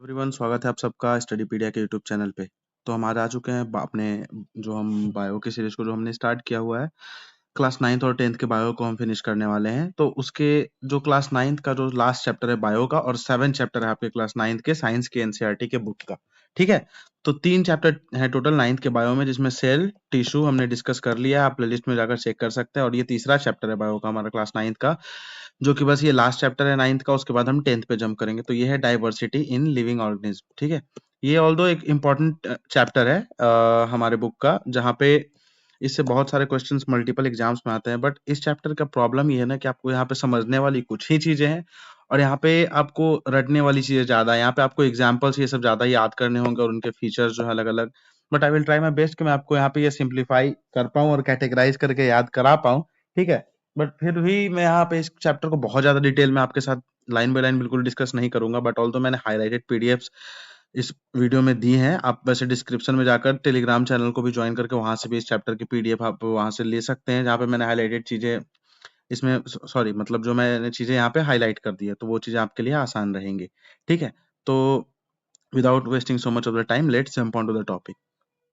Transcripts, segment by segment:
Everyone, स्वागत है आप सबका स्टडीपीडिया के यूट्यूब चैनल पे। तो हम आज आ चुके हैं अपने जो हम बायो की सीरीज को जो हमने स्टार्ट किया हुआ है, क्लास 9th और 10th के बायो को हम फिनिश करने वाले हैं। तो उसके जो क्लास 9th का जो लास्ट चैप्टर है बायो का और 7 चैप्टर है आपके क्लास 9th के साइंस के एनसीईआरटी के बुक का। ठीक है, तो 3 चैप्टर है टोटल 9th के बायो में, जिसमें सेल टिश्यू हमने डिस्कस कर लिया। आप प्लेलिस्ट में जाकर चेक कर सकते हैं। और ये तीसरा चैप्टर है बायो का हमारा क्लास 9th का, जो कि बस ये लास्ट चैप्टर है 9th का। उसके बाद हम 10th पे जंप करेंगे। तो ये है डाइवर्सिटी इन लिविंग ऑर्गेनिज्म। ठीक है, ये ऑल्दो एक इम्पॉर्टेंट चैप्टर है हमारे बुक का, जहाँ पे इससे बहुत सारे क्वेश्चंस मल्टीपल एग्जाम्स में आते हैं। बट इस चैप्टर का प्रॉब्लम ये है ना कि आपको यहाँ पे समझने वाली कुछ ही चीजें हैं और यहाँ पे आपको रटने वाली चीजें ज्यादा है। यहाँ पे आपको एग्जाम्पल्स ये सब ज्यादा याद करने होंगे और उनके फीचर्स जो है अलग अलग। But I will try my best कि मैं आपको यहाँ पे ये सिंप्लीफाई कर पाऊँ और कैटेगराइज करके याद करा पाऊँ। ठीक है, बट फिर भी मैं यहाँ पे इस चैप्टर को बहुत ज्यादा डिटेल में आपके साथ लाइन बाय लाइन बिल्कुल डिस्कस नहीं करूंगा। बट ऑल्दो मैंने हाईलाइटेड पीडीएफ्स इस वीडियो में दी हैं। आप वैसे डिस्क्रिप्शन में जाकर टेलीग्राम चैनल को भी ज्वाइन करके वहां से भी इस चैप्टर की पीडीएफ आप वहां से ले सकते हैं, जहाँ पे मैंने हाईलाइटेड चीजें इसमें सॉरी मतलब जो मैंने चीजें यहाँ पे हाईलाइट कर दी है, तो वो चीजें आपके लिए आसान रहेंगी। ठीक है, तो without wasting so much of the time, let's jump on to the topic.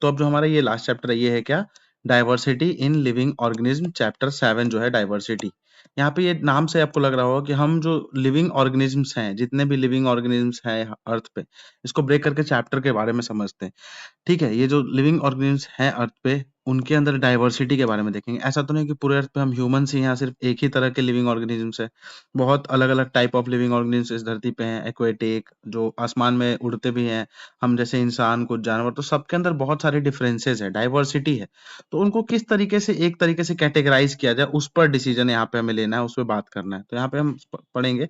तो अब जो हमारा ये लास्ट चैप्टर है, ये है क्या? Diversity in living organism, chapter 7 जो है डाइवर्सिटी। यहाँ पे ये नाम से आपको लग रहा होगा कि हम जो लिविंग ऑर्गेनिज्म्स हैं, जितने भी लिविंग ऑर्गेनिज्म्स हैं अर्थ पे, इसको ब्रेक करके चैप्टर के बारे में समझते हैं। ठीक है, ये जो लिविंग ऑर्गेनिज्म्स हैं अर्थ पे, उनके अंदर डाइवर्सिटी के बारे में देखेंगे। ऐसा तो नहीं कि पूरे अर्थ पे हम ह्यूमंस ही हैं, यहाँ सिर्फ एक ही तरह के लिविंग ऑर्गेनिज्म्स हैं। बहुत अलग-अलग टाइप ऑफ लिविंग ऑर्गेनिज्म्स इस धरती पे हैं। एक्वेटिक, जो आसमान में उड़ते भी हैं, हम जैसे इंसान, कुछ जानवर, तो सबके अंदर बहुत सारे डिफरेंसेस है, डाइवर्सिटी है। तो उनको किस तरीके से एक तरीके से कैटेगराइज किया जाए, उस पर डिसीजन यहाँ पे हमें लेना है, उस पर बात करना है। तो यहाँ पे हम पढ़ेंगे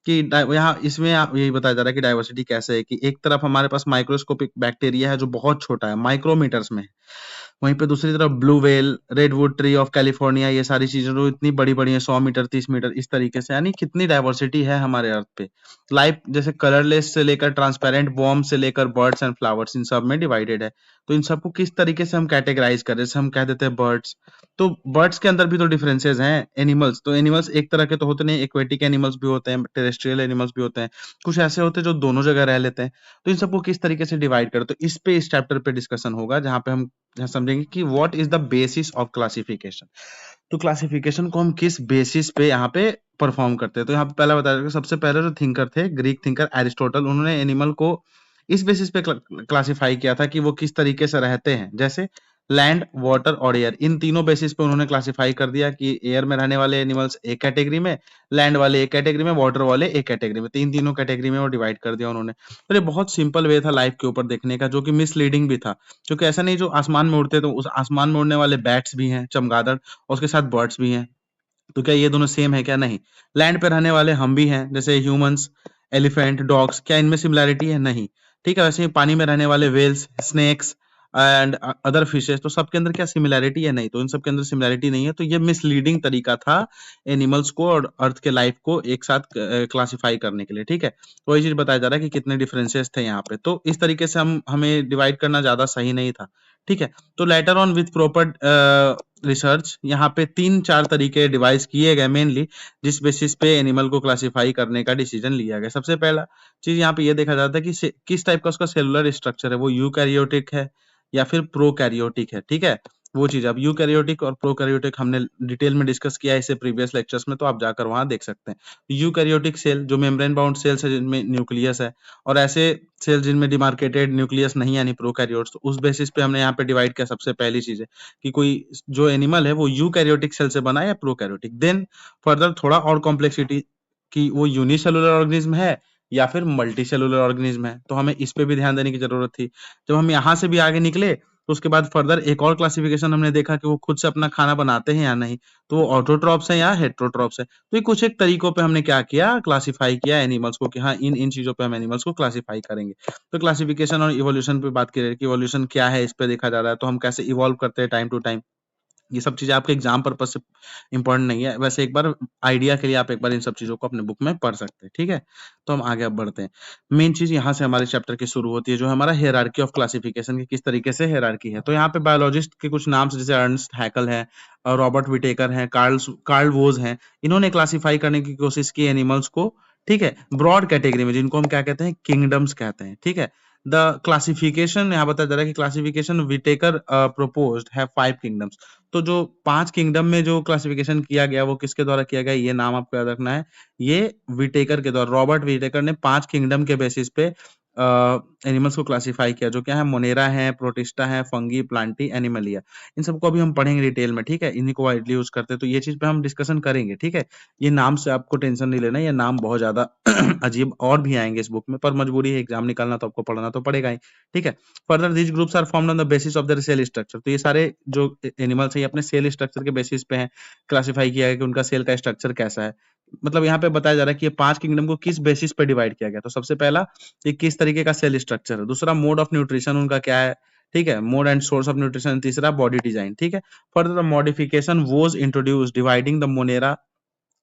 कि यहाँ इसमें यही बताया जा रहा है कि डाइवर्सिटी कैसे है कि एक तरफ हमारे पास माइक्रोस्कोपिक बैक्टीरिया है जो बहुत छोटा है, माइक्रोमीटर्स में है। वहीं पे दूसरी तरफ blue whale, redwood tree of California, ये सारी चीजें जो इतनी बड़ी-बड़ी हैं, 100 मीटर, 30 मीटर, इस तरीके से। यानी कितनी डाइवर्सिटी है हमारे अर्थ पे। लाइफ जैसे कलरलेस से लेकर ट्रांसपेरेंट, वार्म से लेकर बर्ड्स एंड फ्लावर्स, इन सब में डिवाइडेड है। तो इन सबको किस तरीके से हम कैटेगराइज करें? जैसे हम कह देते हैं बर्ड्स, तो बर्ड्स के अंदर भी तो डिफरेंसेस हैं। एनिमल्स, तो एनिमल्स एक तरह के तो होते नहीं, एक्वेटिक एनिमल्स भी होते हैं, टेरेस्ट्रियल एनिमल्स भी होते हैं, कुछ ऐसे होते हैं जो दोनों जगह रह लेते हैं। तो इन सबको किस तरीके से डिवाइड करें, तो इस पे इस चैप्टर पे डिस्कशन होगा, जहाँ पे हम यहाँ समझेंगे कि what is the basis of classification. तो क्लासिफिकेशन को हम किस बेसिस पे यहाँ पे परफॉर्म करते हैं। तो यहाँ पे पहला बताया जाएगा, सबसे पहले जो थिंकर थे, ग्रीक थिंकर एरिस्टोटल, उन्होंने एनिमल को इस बेसिस पे क्लासिफाई किया था कि वो किस तरीके से रहते हैं। जैसे लैंड, वाटर और एयर, इन तीनों बेसिस पे उन्होंने क्लासिफाई कर दिया कि एयर में रहने वाले एनिमल्स एक कैटेगरी में, लैंड वाले एक कैटेगरी में, वाटर वाले एक कैटेगरी में, तीनों कैटेगरी में वो डिवाइड कर दिया उन्होंने। तो ये बहुत सिंपल वे था लाइफ के ऊपर देखने का, जो कि मिसलीडिंग भी था। क्योंकि ऐसा नहीं जो आसमान में उड़ते तो उस आसमान में उड़ने वाले बैट्स भी हैं, चमगादड़, और उसके साथ बर्ड्स भी हैं। तो क्या ये दोनों सेम है? क्या नहीं। लैंड पे रहने वाले हम भी हैं, जैसे ह्यूमंस, एलिफेंट, डॉग्स, क्या इनमें सिमिलैरिटी है? नहीं। ठीक है, वैसे ही पानी में रहने वाले whales, snakes and other fishes, तो सबके अंदर क्या सिमिलैरिटी है? नहीं। तो इन सबके अंदर सिमिलैरिटी नहीं है। तो ये मिसलीडिंग तरीका था एनिमल्स को और अर्थ के लाइफ को एक साथ क्लासिफाई करने के लिए। ठीक है, तो वही चीज बताया जा रहा है कि कितने डिफरेंसेस थे यहाँ पे। तो इस तरीके से हमें डिवाइड करना ज्यादा सही नहीं था। ठीक है, तो later on with proper research यहाँ पे 3-4 तरीके डिवाइस किए गए मेनली, जिस बेसिस पे एनिमल को क्लासिफाई करने का डिसीजन लिया गया। सबसे पहला चीज यहाँ पे ये देखा जाता है कि किस टाइप का उसका सेलुलर स्ट्रक्चर है, वो यूकैरियोटिक है या फिर प्रोकैरियोटिक है। ठीक है, वो चीज अब यूकैरियोटिक और प्रोकैरियोटिक हमने डिटेल में डिस्कस किया है इसे प्रीवियस लेक्चर्स में, तो आप जाकर वहां देख सकते हैं। यूकैरियोटिक सेल जो मेम्ब्रेन बाउंड सेल्स है, जिनमें न्यूक्लियस है, और ऐसे सेल जिनमें डिमार्केटेड न्यूक्लियस नहीं, यानी प्रोकैरियोट्स, तो उस बेसिस पे हमने यहाँ पे डिवाइड किया। सबसे पहली चीज है कि कोई जो एनिमल है वो यूकैरियोटिक सेल से बना है या प्रोकैरियोटिक। देन फर्दर थोड़ा और कॉम्प्लेक्सिटी कि वो यूनिसेलुलर ऑर्गेनिज्म है या फिर मल्टी सेलुलर ऑर्गेनिज्म है, तो हमें इस पे भी ध्यान देने की जरूरत थी। जब हम यहाँ से भी आगे निकले तो उसके बाद फर्दर एक और क्लासिफिकेशन हमने देखा कि वो खुद से अपना खाना बनाते हैं या नहीं, तो वो ऑटोट्रॉप्स हैं या हेट्रोट्रॉप्स है। तो ये कुछ एक तरीकों पे हमने क्या किया, क्लासिफाई किया एनिमल्स को कि हाँ इन इन चीजों पे हम एनिमल्स को क्लासिफाई करेंगे। तो क्लासिफिकेशन और इवोल्यूशन पे बात करें कि इवोल्यूशन क्या है, इस पे देखा जा रहा है, तो हम कैसे इवॉल्व करते हैं टाइम टू टाइम। ये सब चीजें आपके एग्जाम पर्पस से इंपॉर्टेंट नहीं है, वैसे एक बार आइडिया के लिए आप एक बार इन सब चीजों को अपने बुक में पढ़ सकते हैं। ठीक है, तो हम आगे अब बढ़ते हैं। मेन चीज यहाँ से हमारे चैप्टर की शुरू होती है, जो हमारा हायरार्की ऑफ क्लासिफिकेशन की किस तरीके से हायरार्की है। तो यहाँ पे बायोलॉजिस्ट के कुछ नाम जैसे अर्नस्ट हैकल है, रॉबर्ट विटेकर है, कार्ल वोज हैं, इन्होंने क्लासिफाई करने की कोशिश की एनिमल्स को। ठीक है, ब्रॉड कैटेगरी में जिनको हम क्या कहते हैं, किंगडम्स कहते हैं। ठीक है, द क्लासिफिकेशन यहाँ बताया जा रहा है कि क्लासिफिकेशन विटेकर प्रोपोज्ड है 5 किंगडम्स। तो जो 5 किंगडम में जो क्लासिफिकेशन किया गया वो किसके द्वारा किया गया, ये नाम आपको याद रखना है। ये विटेकर के द्वारा, रॉबर्ट विटेकर ने 5 किंगडम के बेसिस पे एनिमल्स को क्लासिफाई किया, जो क्या है, मोनेरा है, प्रोटिस्टा है, फंगी, प्लांटी, एनिमलिया। इन सबको अभी हम पढ़ेंगे डिटेल में। ठीक है, इन्हीं को वाइडली यूज करते हैं, तो ये चीज पे हम डिस्कशन करेंगे। ठीक है, ये नाम से आपको टेंशन नहीं लेना, ये नाम बहुत ज्यादा अजीब और भी आएंगे इस बुक में, पर मजबूरी है, एग्जाम निकालना तो आपको पढ़ना तो पड़ेगा ही। ठीक है, further these groups are formed on the basis of their cell structure. तो ये सारे जो एनिमल्स है, ये अपने सेल स्ट्रक्चर के बेसिस पे हैं, क्लासिफाई किया गया कि उनका सेल का स्ट्रक्चर कैसा है। मतलब यहाँ पे बताया जा रहा है कि ये 5 किंगडम को किस बेसिस पे डिवाइड किया गया। तो सबसे पहला, ये किस तरीके का सेल स्ट्रक्चर है। दूसरा, मोड ऑफ न्यूट्रिशन उनका क्या है। ठीक है, mode and source of nutrition. तीसरा, बॉडी डिजाइन। ठीक है, further modification was introduce dividing the Monera.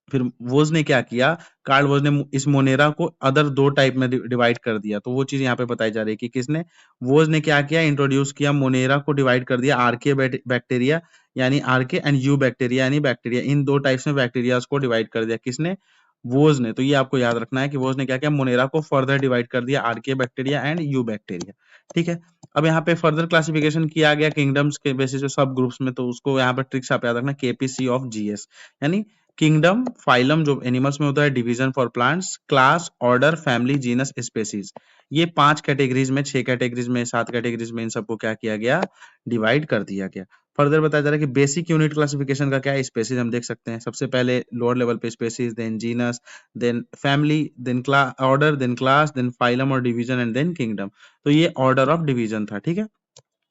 फिर वोज ने क्या किया, कार्ल वोज ने इस मोनेरा को अदर 2 टाइप में डिवाइड कर दिया। तो वो चीज यहाँ पे बताई जा रही है कि किसने, वोज ने क्या किया, इंट्रोड्यूस किया, मोनेरा को डिवाइड कर दिया, आर्के बैक्टीरिया यानी आर्के एंड यू बैक्टीरिया यानी बैक्टीरिया, इन 2 टाइप्स में बैक्टीरिया को डिवाइड कर दिया। किसने, वोज ने। तो ये आपको याद रखना है कि वोज ने क्या किया, मोनेरा को फर्दर डिवाइड कर दिया, आर्के बैक्टीरिया एंड यू बैक्टीरिया। ठीक है, अब यहाँ पे फर्दर क्लासिफिकेशन किया गया किंगडम्स के बेसिस पे सब ग्रुप्स में। तो उसको यहाँ पे ट्रिक्स आप याद रखना, केपीसी ऑफ जीएस, यानी किंगडम, फाइलम जो एनिमल्स में होता है, division for plants, class, order, family, genus, species. ये 5 कैटेगरीज में, 6 कैटेगरीज में, 7 कैटेगरीज में इन सबको क्या किया गया, डिवाइड कर दिया गया। फर्दर बताया जा रहा है कि बेसिक यूनिट क्लासिफिकेशन का क्या है, स्पेसीज हम देख सकते हैं। सबसे पहले लोअर लेवल पे species, then genus, then family, then order, then class, then phylum और डिवीजन एंड देन किंगडम। तो ये ऑर्डर ऑफ डिवीजन था। ठीक है,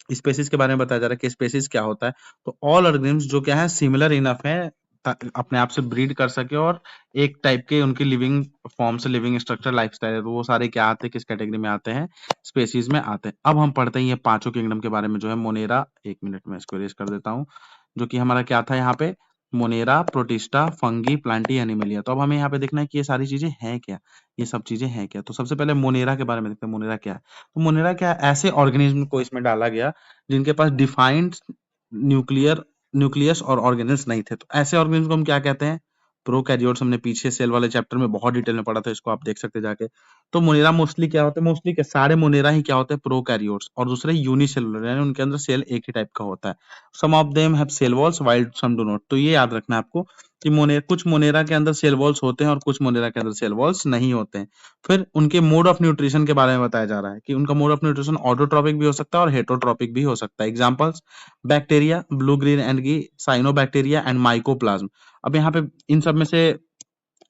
स्पेसीज के बारे में बताया जा रहा है कि स्पेसीज क्या होता है। तो ऑल ऑर्गेनिम्स जो क्या है, सिमिलर इनफ है अपने आप से ब्रीड कर सके और एक टाइप के उनकी लिविंग फॉर्म से, लिविंग स्ट्रक्चर, लाइफस्टाइल है, तो वो सारे क्या आते हैं, किस कैटेगरी में आते हैं, स्पेसीज में आते हैं। अब हम पढ़ते हैं ये 5 किंगडम के बारे में, जो है मोनेरा, 1 मिनट में इसको इरेज कर देता हूँ, जो कि हमारा क्या था यहाँ पे, Monera, protista, fungi, Plantae, Animalia. तो अब हमें यहाँ पे देखना है कि ये सारी चीजें हैं क्या, ये सब चीजें हैं क्या। तो सबसे पहले मोनेरा के बारे में देखते हैं, मोनेरा क्या है। तो मोनेरा क्या है, ऐसे ऑर्गेनिज्म को इसमें डाला गया जिनके पास डिफाइंड न्यूक्लियस और ऑर्गेनेल्स नहीं थे। तो ऐसे ऑर्गेनिज्म को हम क्या कहते हैं, प्रोकैरियोट्स। हमने पीछे सेल वाले चैप्टर में बहुत डिटेल में पढ़ा था, इसको आप देख सकते हैं जाके। तो मोनेरा मोस्टली क्या होता है, मोस्टली क्या, सारे मोनेरा ही क्या होते हैं, प्रोकैरियोट्स, और दूसरे यूनिसेलुलर, यानी उनके अंदर सेल एक ही टाइप का होता है। Some of them have cell walls while some do not. तो ये याद रखना है आपको कि कुछ मोनेरा के अंदर सेल वॉल्स होते हैं और कुछ मोनेरा के अंदर सेल वॉल्स नहीं होते हैं। फिर उनके मोड ऑफ न्यूट्रिशन के बारे में बताया जा रहा है कि उनका मोड ऑफ न्यूट्रिशन ऑटोट्रॉपिक भी हो सकता है और हेटरोट्रॉपिक भी हो सकता है। Examples, bacteria, blue green algae, cyanobacteria and mycoplasma. अब यहाँ पे इन सब में से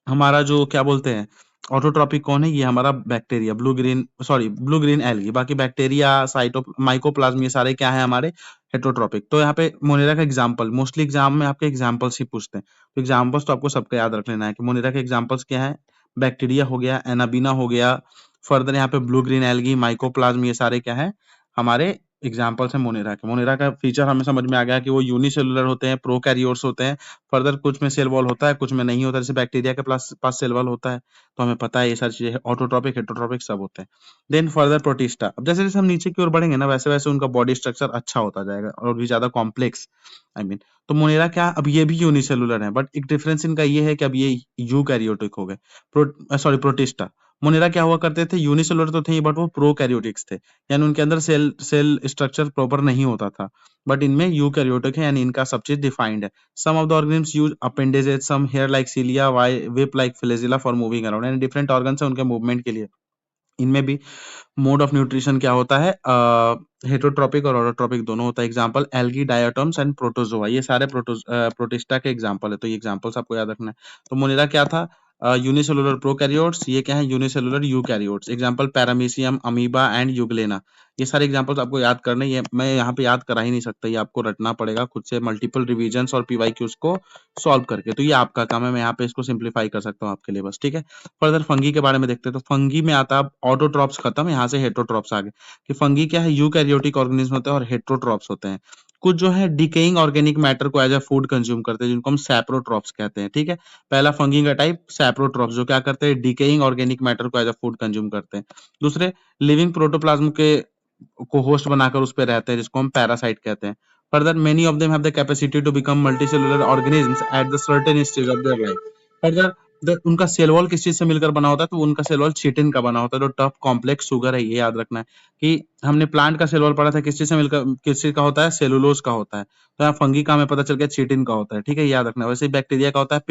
हमारा जो क्या बोलते हैं, ऑटोट्रॉपिक कौन है, ये हमारा बैक्टीरिया, ब्लू ग्रीन एल्गी। बाकी बैक्टीरिया, साइटो माइकोप्लाज्म, ये सारे क्या है, हमारे हेटरोट्रॉपिक। तो यहाँ पे मोनेरा का एग्जांपल, मोस्टली एग्जाम में आपके एग्जांपल्स ही पूछते हैं, तो एग्जांपल्स तो आपको सबका याद रख लेना है कि मोनेरा के एग्जांपल्स क्या है, बैक्टीरिया हो गया, एनाबीना हो गया, फर्दर यहाँ पे ब्लू ग्रीन एल्गी, माइकोप्लाज्म, ये सारे क्या है, हमारे एग्जांपल्स हैं मोनेरा के। मोनेरा का फीचर हमें समझ में आ गया कि वो यूनिसेलुलर होते हैं, प्रोकैरियोट्स होते हैं। फर्दर कुछ में सेल वॉल होता है, कुछ में नहीं होता, जैसे बैक्टीरिया के पास सेल वॉल होता है। तो हमें पता है ये सारी चीजें, ऑटोट्रॉपिक, हेटरोट्रॉपिक सब होते हैं। Then further protista. अब जैसे जैसे हम नीचे की ओर बढ़ेंगे ना, वैसे वैसे उनका बॉडी स्ट्रक्चर अच्छा होता जाएगा और भी ज्यादा कॉम्प्लेक्स, आई मीन। तो मोनेरा क्या, अब ये भी यूनिसेलुलर है, बट एक डिफरेंस इनका ये है कि अब ये यूकैरियोटिक हो गए। प्रोटिस्टा, मोनेरा क्या हुआ करते थे, यूनिसेलुलर तो थे बट वो प्रोकैरियोटिक्स थे, यानी उनके अंदर सेल सेल स्ट्रक्चर प्रॉपर नहीं होता था। बट इनमें यूकैरियोटिक है, यानी इनका सब चीज डिफाइंड है। Some of the organisms use appendages, some hair like cilia, whip like flagella for moving around, यानी डिफरेंट ऑर्गन्स है उनके मूवमेंट के लिए। इनमें भी मोड ऑफ न्यूट्रिशन क्या होता है, हेटरोट्रॉपिक और ऑटोट्रॉपिक दोनों होता है। Example, algae, diatoms and protozoa, ये सारे प्रोटिस्टा के एग्जांपल है। तो ये एग्जांपल्स आपको याद रखना है। तो मोनेरा क्या था, यूनिसेलुलर प्रोकैरियोट्स, ये क्या है, unicellular eukaryotes. Example, paramecium, amoeba and euglena. ये सारे एग्जांपल्स आपको याद करने, ये मैं यहाँ पे याद करा ही नहीं सकता, ये आपको रटना पड़ेगा खुद से, मल्टीपल रिवीजन्स और पीवाईक्यूज को सॉल्व करके। तो ये आपका काम है, मैं यहाँ पे इसको सिंप्लीफाई कर सकता हूँ आपके लिए बस। ठीक है, फर्दर फंगी के बारे में देखते हैं। तो फंगी में आता है ऑटोट्रॉप्स खत्म, यहाँ से हेटरोट्रॉप्स आ गए। कि फंगी क्या है, यूकैरियोटिक ऑर्गेनिज्म होते हैं और हेटरोट्रॉप्स होते हैं। कुछ जो है डिकेइंग ऑर्गेनिक मैटर को एज अ फूड कंज्यूम करते हैं, जिनको हम सैप्रोट्रॉप्स कहते हैं। ठीक है, पहला फंगी का टाइप सैप्रोट्रॉप्स, जो क्या करते हैं, डिकेइंग ऑर्गेनिक मैटर को एज अ फूड कंज्यूम करते हैं। दूसरे, लिविंग प्रोटोप्लाज्म के को होस्ट बनाकर उस पे रहते हैं, जिसको हम पैरासाइट कहते हैं। Further, many of them have the capacity to become multicellular organisms at the certain stage of their life. Further, उनका सेल वॉल किस चीज से मिलकर बना होता है, तो उनका सेल वॉल चिटिन का बना होता है, जो टफ कॉम्प्लेक्स शुगर है, ये याद रखना है कि हमने प्लांट का सेल वॉल पढ़ा था किस चीज से मिलकर, किस चीज का होता है, सेलुलोज का होता है, तो यहाँ फंगी का हमें पता चल गया चिटिन का होता है, ठीक है, याद रखना है। वैसे बैक्टीरिया का होता है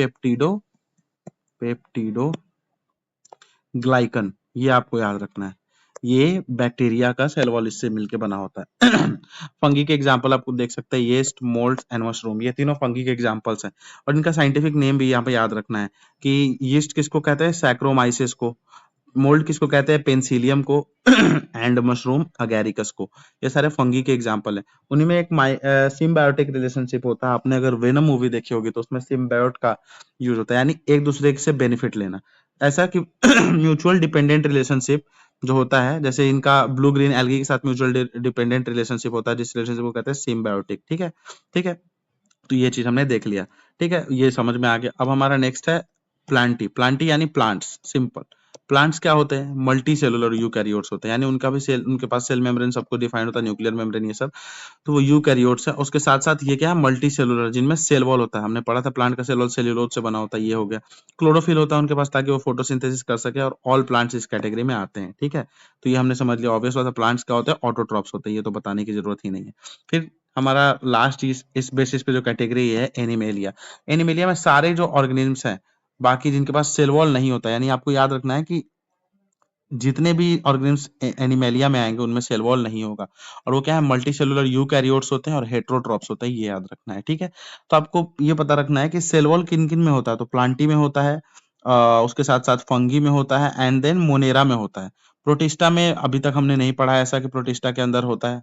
पेप्टिडो ग्लाइकन, ये आपको याद रखना है, ये बैक्टीरिया का सेल वॉल इससे मिलके बना होता है। फंगी के एग्जांपल आपको देख सकते हैं, येस्ट, मोल्ड एंड मशरूम, ये तीनों फंगी के एग्जांपल्स हैं, और इनका साइंटिफिक नेम भी यहाँ पे याद रखना है कि यीस्ट किसको कहते हैं, सैक्रोमाइसिस को, मोल्ड किसको कहते हैं, पेंसिलियम को, एंड मशरूम अगैरिकस को, ये सारे फंगी के एग्जांपल हैं। उन्हीं में एक सिम्बायोटिक रिलेशनशिप होता है, आपने अगर वेनम मूवी देखी होगी तो उसमें सिम्बायोट का यूज होता है, यानी एक दूसरे से बेनिफिट लेना, ऐसा कि म्यूचुअल डिपेंडेंट रिलेशनशिप जो होता है, जैसे इनका ब्लू ग्रीन एल्गी के साथ म्यूचुअल डिपेंडेंट रिलेशनशिप होता है, जिस रिलेशनशिप को कहते हैं सिम्बायोटिक, ठीक है, ठीक है। तो ये चीज हमने देख लिया, ठीक है, ये समझ में आ गया। अब हमारा नेक्स्ट है प्लांटी यानी प्लांट्स, सिंपल। प्लांट्स क्या होते हैं, मल्टी सेलुलर यूकैरियोट्स होते हैं, यानी उनका भी सेल, उनके पास सेल मेम्ब्रेन सबको डिफाइंड होता है, न्यूक्लियर मेम्ब्रेन ये सब, तो वो यूकैरियोट्स है। उसके साथ साथ ये क्या है, मल्टी सेलुलर, जिनमें सेल वॉल होता है, हमने पढ़ा था प्लांट का सेल वॉल सेल्यूलोज से बना होता है, ये हो गया। क्लोरोफिल होता है उनके पास, ताकि वो फोटोसिंथेसिस कर सके, और ऑल प्लांट्स इस कैटेगरी में आते हैं, ठीक है। तो ये हमने समझ लिया, ऑब्वियस बात है, प्लांट्स क्या होते हैं, ऑटोट्रॉप्स होते हैं, ये तो बताने की जरूरत ही नहीं है। फिर हमारा लास्ट चीज इस बेसिस पे जो कैटेगरी है, एनिमेलिया। एनिमेलिया में सारे जो ऑर्गेनिज्म्स हैं, बाकी जिनके पास सेल वॉल नहीं होता, यानी आपको याद रखना है कि जितने भी ऑर्गेनिम्स एनिमेलिया में आएंगे उनमें सेल वॉल नहीं होगा, और वो क्या है, मल्टी सेलुलर यूकैरियोट्स होते हैं और हेट्रोट्रॉप्स होते हैं, ये याद रखना है, ठीक है। तो आपको ये पता रखना है कि सेल वॉल किन किन में होता है, तो प्लांटी में होता है, उसके साथ साथ फंगी में होता है, एंड देन मोनेरा में होता है। प्रोटिस्टा में अभी तक हमने नहीं पढ़ा है ऐसा कि प्रोटिस्टा के अंदर होता है,